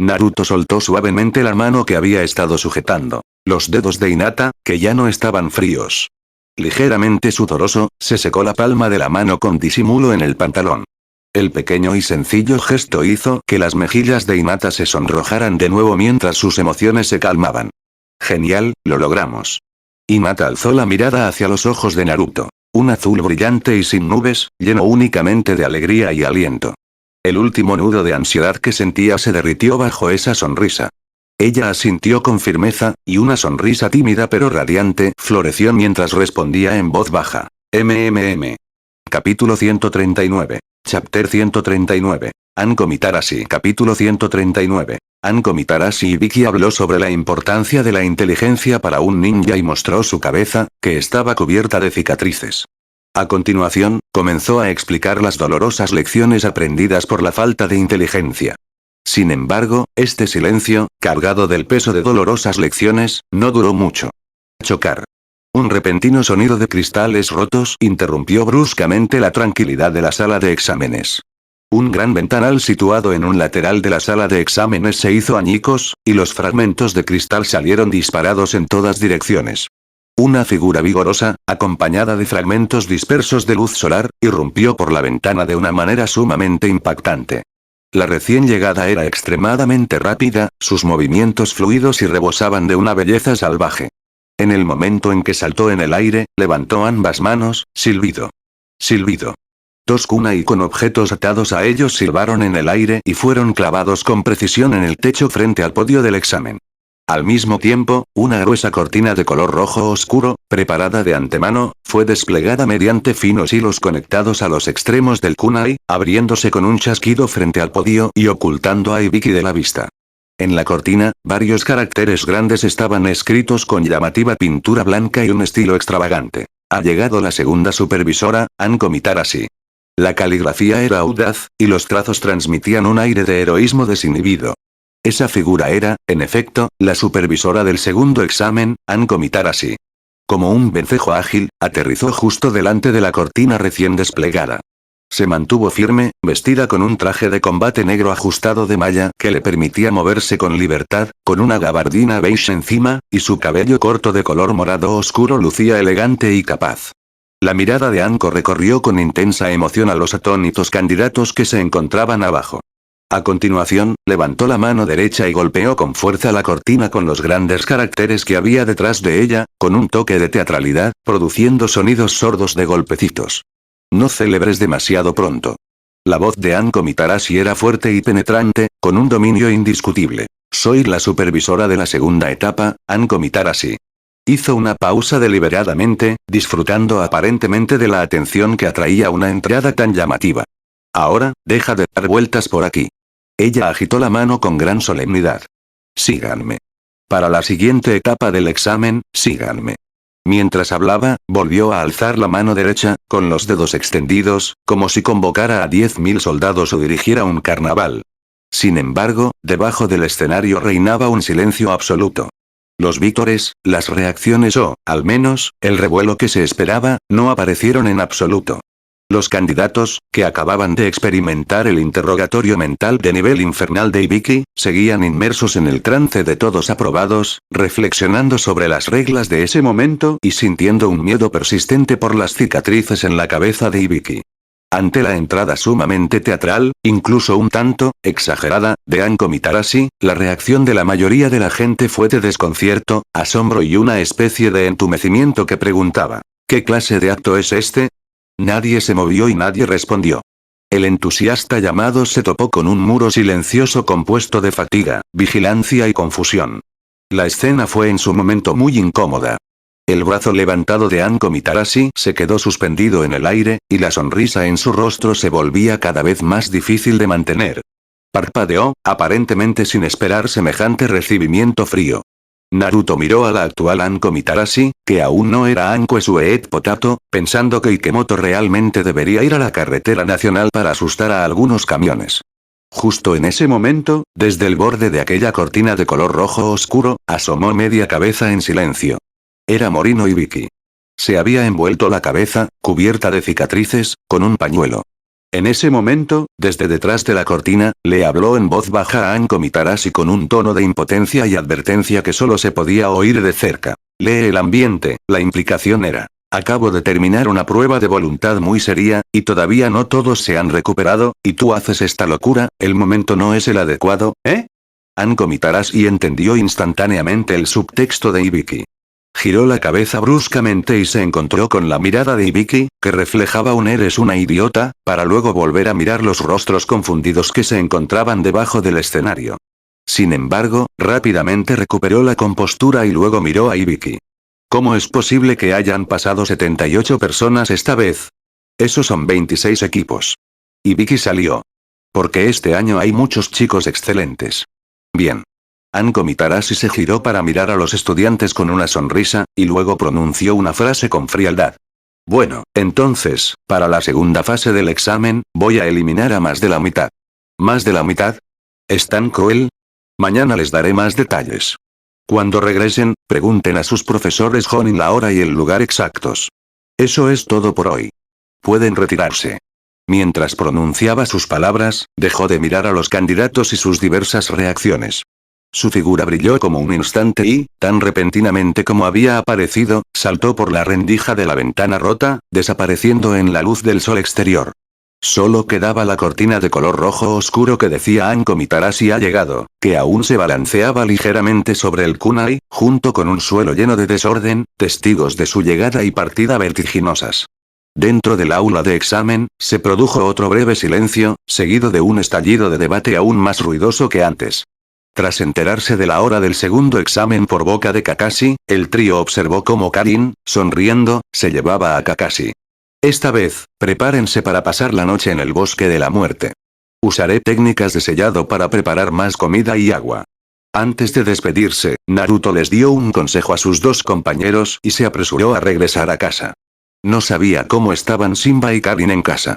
Naruto soltó suavemente la mano que había estado sujetando. Los dedos de Hinata, que ya no estaban fríos. Ligeramente sudoroso, se secó la palma de la mano con disimulo en el pantalón. El pequeño y sencillo gesto hizo que las mejillas de Hinata se sonrojaran de nuevo mientras sus emociones se calmaban. Genial, lo logramos. Hinata alzó la mirada hacia los ojos de Naruto. Un azul brillante y sin nubes, lleno únicamente de alegría y aliento. El último nudo de ansiedad que sentía se derritió bajo esa sonrisa. Ella asintió con firmeza, y una sonrisa tímida pero radiante floreció mientras respondía en voz baja. Capítulo 139. Chapter 139. Anko Mitarashi. Capítulo 139. Anko Mitarashi y Vicky habló sobre la importancia de la inteligencia para un ninja y mostró su cabeza, que estaba cubierta de cicatrices. A continuación, comenzó a explicar las dolorosas lecciones aprendidas por la falta de inteligencia. Sin embargo, este silencio, cargado del peso de dolorosas lecciones, no duró mucho. Chocar. Un repentino sonido de cristales rotos interrumpió bruscamente la tranquilidad de la sala de exámenes. Un gran ventanal situado en un lateral de la sala de exámenes se hizo añicos, y los fragmentos de cristal salieron disparados en todas direcciones. Una figura vigorosa, acompañada de fragmentos dispersos de luz solar, irrumpió por la ventana de una manera sumamente impactante. La recién llegada era extremadamente rápida, sus movimientos fluidos y rebosaban de una belleza salvaje. En el momento en que saltó en el aire, levantó ambas manos, silbido. Silbido. Dos kunai con objetos atados a ellos silbaron en el aire y fueron clavados con precisión en el techo frente al podio del examen. Al mismo tiempo, una gruesa cortina de color rojo oscuro, preparada de antemano, fue desplegada mediante finos hilos conectados a los extremos del kunai, abriéndose con un chasquido frente al podio y ocultando a Ibiki de la vista. En la cortina, varios caracteres grandes estaban escritos con llamativa pintura blanca y un estilo extravagante. Ha llegado la segunda supervisora, Anko Mitarashi. La caligrafía era audaz, y los trazos transmitían un aire de heroísmo desinhibido. Esa figura era, en efecto, la supervisora del segundo examen, Anko Mitarashi. Como un vencejo ágil, aterrizó justo delante de la cortina recién desplegada. Se mantuvo firme, vestida con un traje de combate negro ajustado de malla que le permitía moverse con libertad, con una gabardina beige encima, y su cabello corto de color morado oscuro lucía elegante y capaz. La mirada de Anko recorrió con intensa emoción a los atónitos candidatos que se encontraban abajo. A continuación, levantó la mano derecha y golpeó con fuerza la cortina con los grandes caracteres que había detrás de ella, con un toque de teatralidad, produciendo sonidos sordos de golpecitos. No celebres demasiado pronto. La voz de Anko Mitarashi era fuerte y penetrante, con un dominio indiscutible. Soy la supervisora de la segunda etapa, Anko Mitarashi. Hizo una pausa deliberadamente, disfrutando aparentemente de la atención que atraía una entrada tan llamativa. Ahora, deja de dar vueltas por aquí. Ella agitó la mano con gran solemnidad. Síganme. Para la siguiente etapa del examen, síganme. Mientras hablaba, volvió a alzar la mano derecha, con los dedos extendidos, como si convocara a 10.000 soldados o dirigiera un carnaval. Sin embargo, debajo del escenario reinaba un silencio absoluto. Los vítores, las reacciones o, al menos, el revuelo que se esperaba, no aparecieron en absoluto. Los candidatos, que acababan de experimentar el interrogatorio mental de nivel infernal de Ibiki, seguían inmersos en el trance de todos aprobados, reflexionando sobre las reglas de ese momento y sintiendo un miedo persistente por las cicatrices en la cabeza de Ibiki. Ante la entrada sumamente teatral, incluso un tanto exagerada, de Anko Mitarashi, la reacción de la mayoría de la gente fue de desconcierto, asombro y una especie de entumecimiento que preguntaba: ¿qué clase de acto es este? Nadie se movió y nadie respondió. El entusiasta llamado se topó con un muro silencioso compuesto de fatiga, vigilancia y confusión. La escena fue en su momento muy incómoda. El brazo levantado de Anko Mitarashi se quedó suspendido en el aire, y la sonrisa en su rostro se volvía cada vez más difícil de mantener. Parpadeó, aparentemente sin esperar semejante recibimiento frío. Naruto miró a la actual Anko Mitarashi, que aún no era Anko Sweet Potato, pensando que Ikemoto realmente debería ir a la carretera nacional para asustar a algunos camiones. Justo en ese momento, desde el borde de aquella cortina de color rojo oscuro, asomó media cabeza en silencio. Era Morino Ibiki. Se había envuelto la cabeza, cubierta de cicatrices, con un pañuelo. En ese momento, desde detrás de la cortina, le habló en voz baja a Anko Mitarashi con un tono de impotencia y advertencia que solo se podía oír de cerca. Lee el ambiente, la implicación era: acabo de terminar una prueba de voluntad muy seria, y todavía no todos se han recuperado, y tú haces esta locura, el momento no es el adecuado, ¿eh? Anko Mitarashi entendió instantáneamente el subtexto de Ibiki. Giró la cabeza bruscamente y se encontró con la mirada de Ibiki, que reflejaba un "eres una idiota", para luego volver a mirar los rostros confundidos que se encontraban debajo del escenario. Sin embargo, rápidamente recuperó la compostura y luego miró a Ibiki. ¿Cómo es posible que hayan pasado 78 personas esta vez? Esos son 26 equipos. Ibiki salió. Porque este año hay muchos chicos excelentes. Bien. Anko Mitarashi se giró para mirar a los estudiantes con una sonrisa, y luego pronunció una frase con frialdad. Bueno, entonces, para la segunda fase del examen, voy a eliminar a más de la mitad. ¿Más de la mitad? ¿Es tan cruel? Mañana les daré más detalles. Cuando regresen, pregunten a sus profesores Jonin la hora y el lugar exactos. Eso es todo por hoy. Pueden retirarse. Mientras pronunciaba sus palabras, dejó de mirar a los candidatos y sus diversas reacciones. Su figura brilló como un instante y, tan repentinamente como había aparecido, saltó por la rendija de la ventana rota, desapareciendo en la luz del sol exterior. Solo quedaba la cortina de color rojo oscuro que decía Anko Mitarashi ha llegado, que aún se balanceaba ligeramente sobre el kunai, junto con un suelo lleno de desorden, testigos de su llegada y partida vertiginosas. Dentro del aula de examen, se produjo otro breve silencio, seguido de un estallido de debate aún más ruidoso que antes. Tras enterarse de la hora del segundo examen por boca de Kakashi, el trío observó cómo Karin, sonriendo, se llevaba a Kakashi. Esta vez, prepárense para pasar la noche en el bosque de la muerte. Usaré técnicas de sellado para preparar más comida y agua. Antes de despedirse, Naruto les dio un consejo a sus dos compañeros y se apresuró a regresar a casa. No sabía cómo estaban Simba y Karin en casa.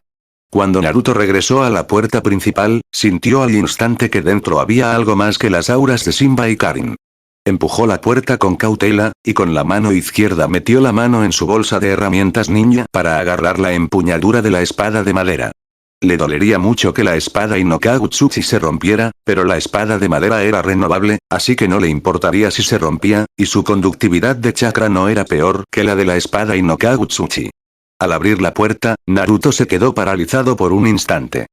Cuando Naruto regresó a la puerta principal, sintió al instante que dentro había algo más que las auras de Simba y Karin. Empujó la puerta con cautela, y con la mano izquierda metió la mano en su bolsa de herramientas ninja para agarrar la empuñadura de la espada de madera. Le dolería mucho que la espada Inokagutsuchi se rompiera, pero la espada de madera era renovable, así que no le importaría si se rompía, y su conductividad de chakra no era peor que la de la espada Inokagutsuchi. Al abrir la puerta, Naruto se quedó paralizado por un instante.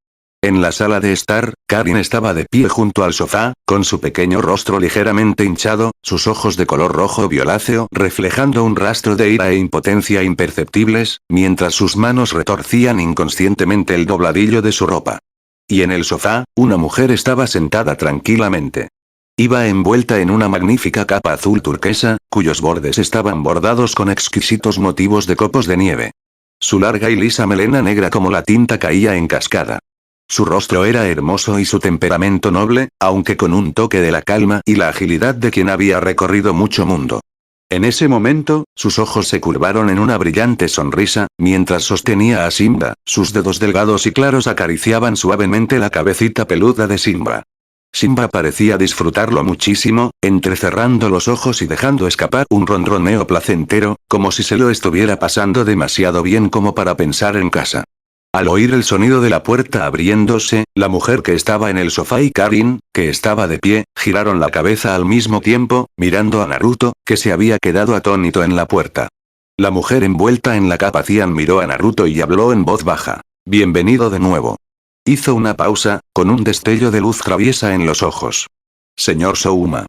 En la sala de estar, Karin estaba de pie junto al sofá, con su pequeño rostro ligeramente hinchado, sus ojos de color rojo violáceo reflejando un rastro de ira e impotencia imperceptibles, mientras sus manos retorcían inconscientemente el dobladillo de su ropa. Y en el sofá, una mujer estaba sentada tranquilamente. Iba envuelta en una magnífica capa azul turquesa, cuyos bordes estaban bordados con exquisitos motivos de copos de nieve. Su larga y lisa melena negra como la tinta caía en cascada. Su rostro era hermoso y su temperamento noble, aunque con un toque de la calma y la agilidad de quien había recorrido mucho mundo. En ese momento, sus ojos se curvaron en una brillante sonrisa, mientras sostenía a Simba, sus dedos delgados y claros acariciaban suavemente la cabecita peluda de Simba. Simba parecía disfrutarlo muchísimo, entrecerrando los ojos y dejando escapar un ronroneo placentero, como si se lo estuviera pasando demasiado bien como para pensar en casa. Al oír el sonido de la puerta abriéndose, la mujer que estaba en el sofá y Karin, que estaba de pie, giraron la cabeza al mismo tiempo, mirando a Naruto, que se había quedado atónito en la puerta. La mujer envuelta en la capa cian miró a Naruto y habló en voz baja. Bienvenido de nuevo. Hizo una pausa, con un destello de luz traviesa en los ojos. Señor Souma.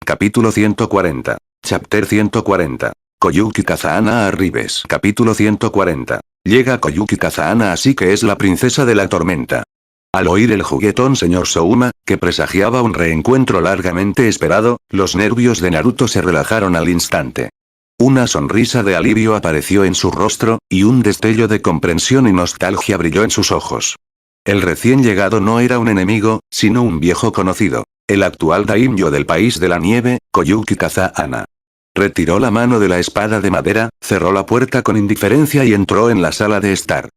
Capítulo 140. Chapter 140. Koyuki Kazahana Arribes. Capítulo 140. Llega Koyuki Kazahana así que es la princesa de la tormenta. Al oír el juguetón señor Souma, que presagiaba un reencuentro largamente esperado, los nervios de Naruto se relajaron al instante. Una sonrisa de alivio apareció en su rostro, y un destello de comprensión y nostalgia brilló en sus ojos. El recién llegado no era un enemigo, sino un viejo conocido. El actual daimyo del país de la nieve, Koyuki Kazahana. Retiró la mano de la espada de madera, cerró la puerta con indiferencia y entró en la sala de estar.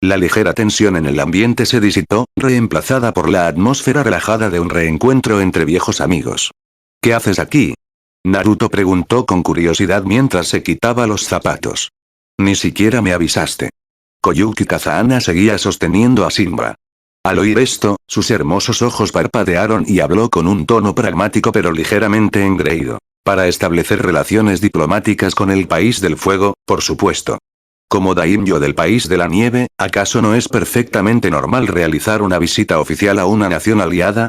La ligera tensión en el ambiente se disipó, reemplazada por la atmósfera relajada de un reencuentro entre viejos amigos. ¿Qué haces aquí? Naruto preguntó con curiosidad mientras se quitaba los zapatos. Ni siquiera me avisaste. Koyuki Kazahana seguía sosteniendo a Simba. Al oír esto, sus hermosos ojos parpadearon y habló con un tono pragmático pero ligeramente engreído. Para establecer relaciones diplomáticas con el país del fuego, por supuesto. Como daimyo del país de la nieve, ¿acaso no es perfectamente normal realizar una visita oficial a una nación aliada?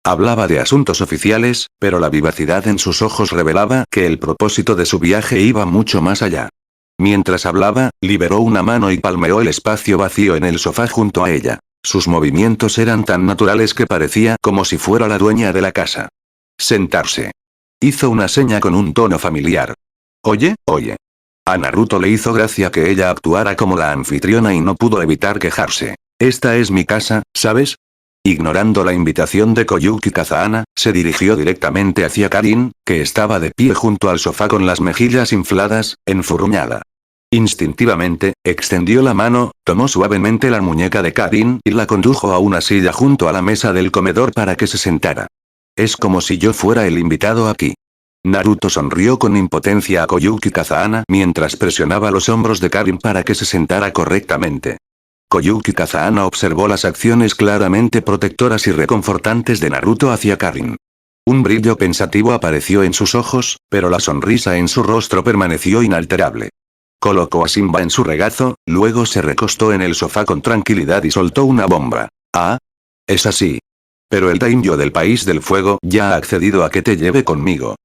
Hablaba de asuntos oficiales, pero la vivacidad en sus ojos revelaba que el propósito de su viaje iba mucho más allá. Mientras hablaba, liberó una mano y palmeó el espacio vacío en el sofá junto a ella. Sus movimientos eran tan naturales que parecía como si fuera la dueña de la casa. Sentarse. Hizo una seña con un tono familiar. Oye. A Naruto le hizo gracia que ella actuara como la anfitriona y no pudo evitar quejarse. Esta es mi casa, ¿sabes? Ignorando la invitación de Koyuki Kazahana, se dirigió directamente hacia Karin, que estaba de pie junto al sofá con las mejillas infladas, enfurruñada. Instintivamente, extendió la mano, tomó suavemente la muñeca de Karin y la condujo a una silla junto a la mesa del comedor para que se sentara. Es como si yo fuera el invitado aquí. Naruto sonrió con impotencia a Koyuki Kazahana mientras presionaba los hombros de Karin para que se sentara correctamente. Koyuki Kazahana observó las acciones claramente protectoras y reconfortantes de Naruto hacia Karin. Un brillo pensativo apareció en sus ojos, pero la sonrisa en su rostro permaneció inalterable. Colocó a Simba en su regazo, luego se recostó en el sofá con tranquilidad y soltó una bomba. Ah, es así. Pero el daimyo del país del fuego ya ha accedido a que te lleve conmigo.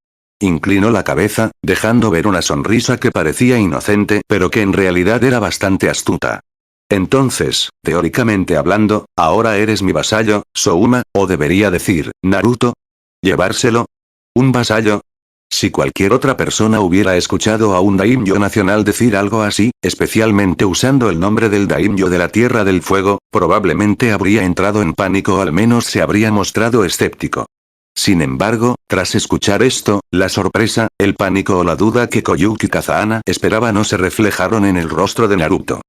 Inclinó la cabeza, dejando ver una sonrisa que parecía inocente, pero que en realidad era bastante astuta. Entonces, teóricamente hablando, ahora eres mi vasallo, Souma, o debería decir, Naruto. ¿Llevárselo? ¿Un vasallo? Si cualquier otra persona hubiera escuchado a un daimyo nacional decir algo así, especialmente usando el nombre del daimyo de la Tierra del Fuego, probablemente habría entrado en pánico o al menos se habría mostrado escéptico. Sin embargo, tras escuchar esto, la sorpresa, el pánico o la duda que Koyuki Kazahana esperaba no se reflejaron en el rostro de Naruto.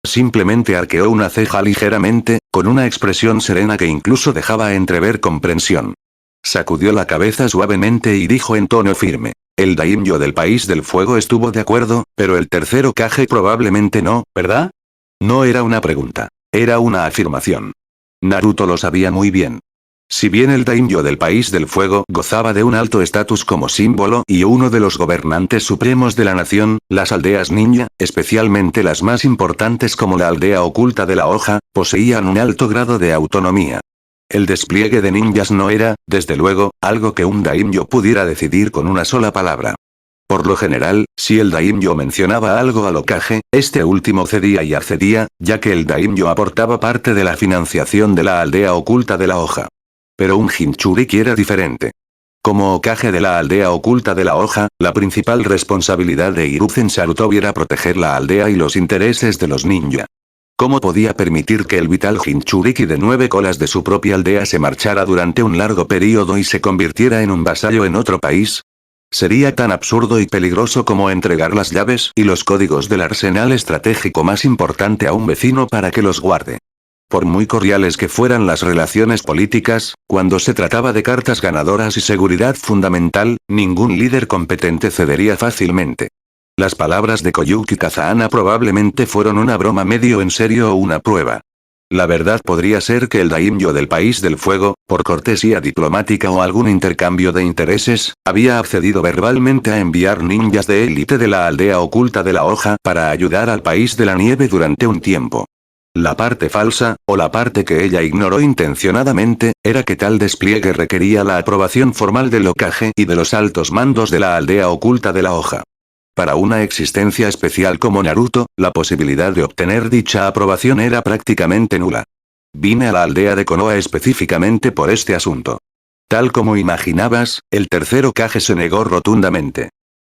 Simplemente arqueó una ceja ligeramente, con una expresión serena que incluso dejaba entrever comprensión. Sacudió la cabeza suavemente y dijo en tono firme. El daimyo del país del fuego estuvo de acuerdo, pero el tercer Hokage probablemente no, ¿verdad? No era una pregunta. Era una afirmación. Naruto lo sabía muy bien. Si bien el daimyo del país del fuego gozaba de un alto estatus como símbolo y uno de los gobernantes supremos de la nación, las aldeas ninja, especialmente las más importantes como la aldea oculta de la hoja, poseían un alto grado de autonomía. El despliegue de ninjas no era, desde luego, algo que un daimyo pudiera decidir con una sola palabra. Por lo general, si el daimyo mencionaba algo al Hokage, este último cedía y accedía, ya que el daimyo aportaba parte de la financiación de la aldea oculta de la hoja. Pero un Jinchuriki era diferente. Como Hokage de la aldea oculta de la hoja, la principal responsabilidad de Hiruzen Sarutobi era proteger la aldea y los intereses de los ninja. ¿Cómo podía permitir que el vital Jinchuriki de 9 colas de su propia aldea se marchara durante un largo periodo y se convirtiera en un vasallo en otro país? Sería tan absurdo y peligroso como entregar las llaves y los códigos del arsenal estratégico más importante a un vecino para que los guarde. Por muy cordiales que fueran las relaciones políticas, cuando se trataba de cartas ganadoras y seguridad fundamental, ningún líder competente cedería fácilmente. Las palabras de Koyuki Kazahana probablemente fueron una broma medio en serio o una prueba. La verdad podría ser que el daimyo del país del fuego, por cortesía diplomática o algún intercambio de intereses, había accedido verbalmente a enviar ninjas de élite de la aldea oculta de la hoja para ayudar al país de la nieve durante un tiempo. La parte falsa, o la parte que ella ignoró intencionadamente, era que tal despliegue requería la aprobación formal del Hokage y de los altos mandos de la aldea oculta de la hoja. Para una existencia especial como Naruto, la posibilidad de obtener dicha aprobación era prácticamente nula. Vine a la aldea de Konoha específicamente por este asunto. Tal como imaginabas, el tercer Hokage se negó rotundamente.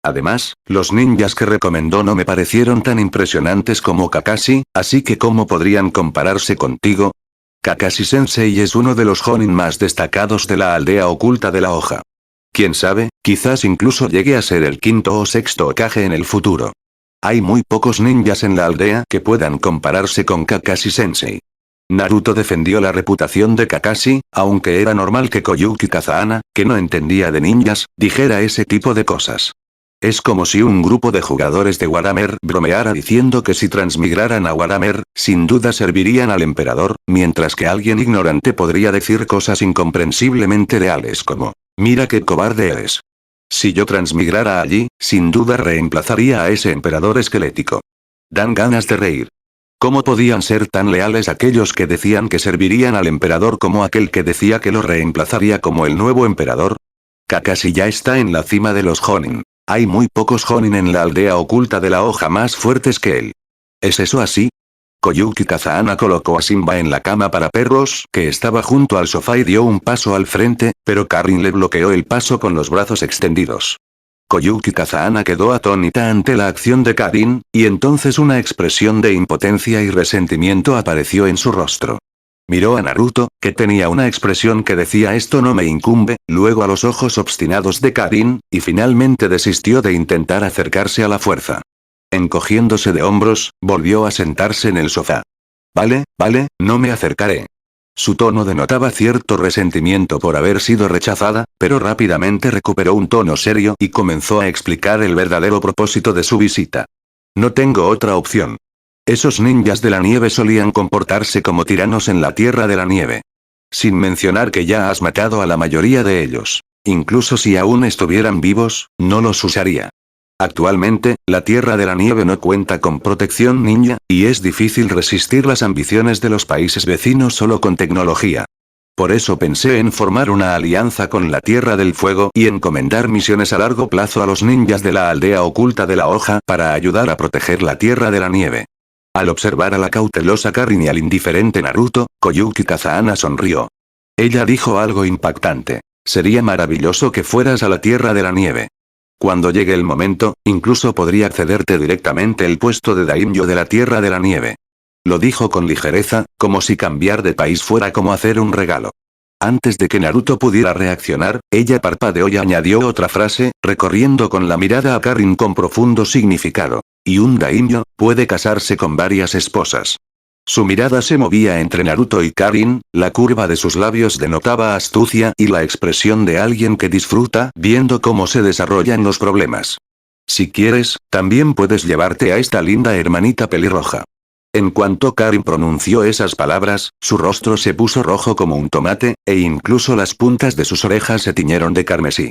Además, los ninjas que recomendó no me parecieron tan impresionantes como Kakashi, así que ¿cómo podrían compararse contigo? Kakashi-sensei es uno de los Jonin más destacados de la aldea oculta de la hoja. Quién sabe, quizás incluso llegue a ser el quinto o sexto Hokage en el futuro. Hay muy pocos ninjas en la aldea que puedan compararse con Kakashi-sensei. Naruto defendió la reputación de Kakashi, aunque era normal que Koyuki Kazahana, que no entendía de ninjas, dijera ese tipo de cosas. Es como si un grupo de jugadores de Warhammer bromeara diciendo que si transmigraran a Warhammer, sin duda servirían al emperador, mientras que alguien ignorante podría decir cosas incomprensiblemente reales como, mira qué cobarde eres. Si yo transmigrara allí, sin duda reemplazaría a ese emperador esquelético. Dan ganas de reír. ¿Cómo podían ser tan leales aquellos que decían que servirían al emperador como aquel que decía que lo reemplazaría como el nuevo emperador? Kakashi ya está en la cima de los Jonin. Hay muy pocos Jonin en la aldea oculta de la hoja más fuertes que él. ¿Es eso así? Koyuki Kazahana colocó a Simba en la cama para perros, que estaba junto al sofá y dio un paso al frente, pero Karin le bloqueó el paso con los brazos extendidos. Koyuki Kazahana quedó atónita ante la acción de Karin, y entonces una expresión de impotencia y resentimiento apareció en su rostro. Miró a Naruto, que tenía una expresión que decía esto no me incumbe, luego a los ojos obstinados de Karin, y finalmente desistió de intentar acercarse a la fuerza. Encogiéndose de hombros, volvió a sentarse en el sofá. Vale, no me acercaré. Su tono denotaba cierto resentimiento por haber sido rechazada, pero rápidamente recuperó un tono serio y comenzó a explicar el verdadero propósito de su visita. No tengo otra opción. Esos ninjas de la nieve solían comportarse como tiranos en la Tierra de la Nieve. Sin mencionar que ya has matado a la mayoría de ellos. Incluso si aún estuvieran vivos, no los usaría. Actualmente, la Tierra de la Nieve no cuenta con protección ninja, y es difícil resistir las ambiciones de los países vecinos solo con tecnología. Por eso pensé en formar una alianza con la Tierra del Fuego y encomendar misiones a largo plazo a los ninjas de la aldea oculta de la hoja para ayudar a proteger la Tierra de la Nieve. Al observar a la cautelosa Karin y al indiferente Naruto, Koyuki Kazahana sonrió. Ella dijo algo impactante. Sería maravilloso que fueras a la Tierra de la Nieve. Cuando llegue el momento, incluso podría accederte directamente el puesto de daimyo de la Tierra de la Nieve. Lo dijo con ligereza, como si cambiar de país fuera como hacer un regalo. Antes de que Naruto pudiera reaccionar, ella parpadeó y añadió otra frase, recorriendo con la mirada a Karin con profundo significado. Y un daimyo puede casarse con varias esposas. Su mirada se movía entre Naruto y Karin, la curva de sus labios denotaba astucia y la expresión de alguien que disfruta viendo cómo se desarrollan los problemas. Si quieres, también puedes llevarte a esta linda hermanita pelirroja. En cuanto Karin pronunció esas palabras, su rostro se puso rojo como un tomate, e incluso las puntas de sus orejas se tiñeron de carmesí.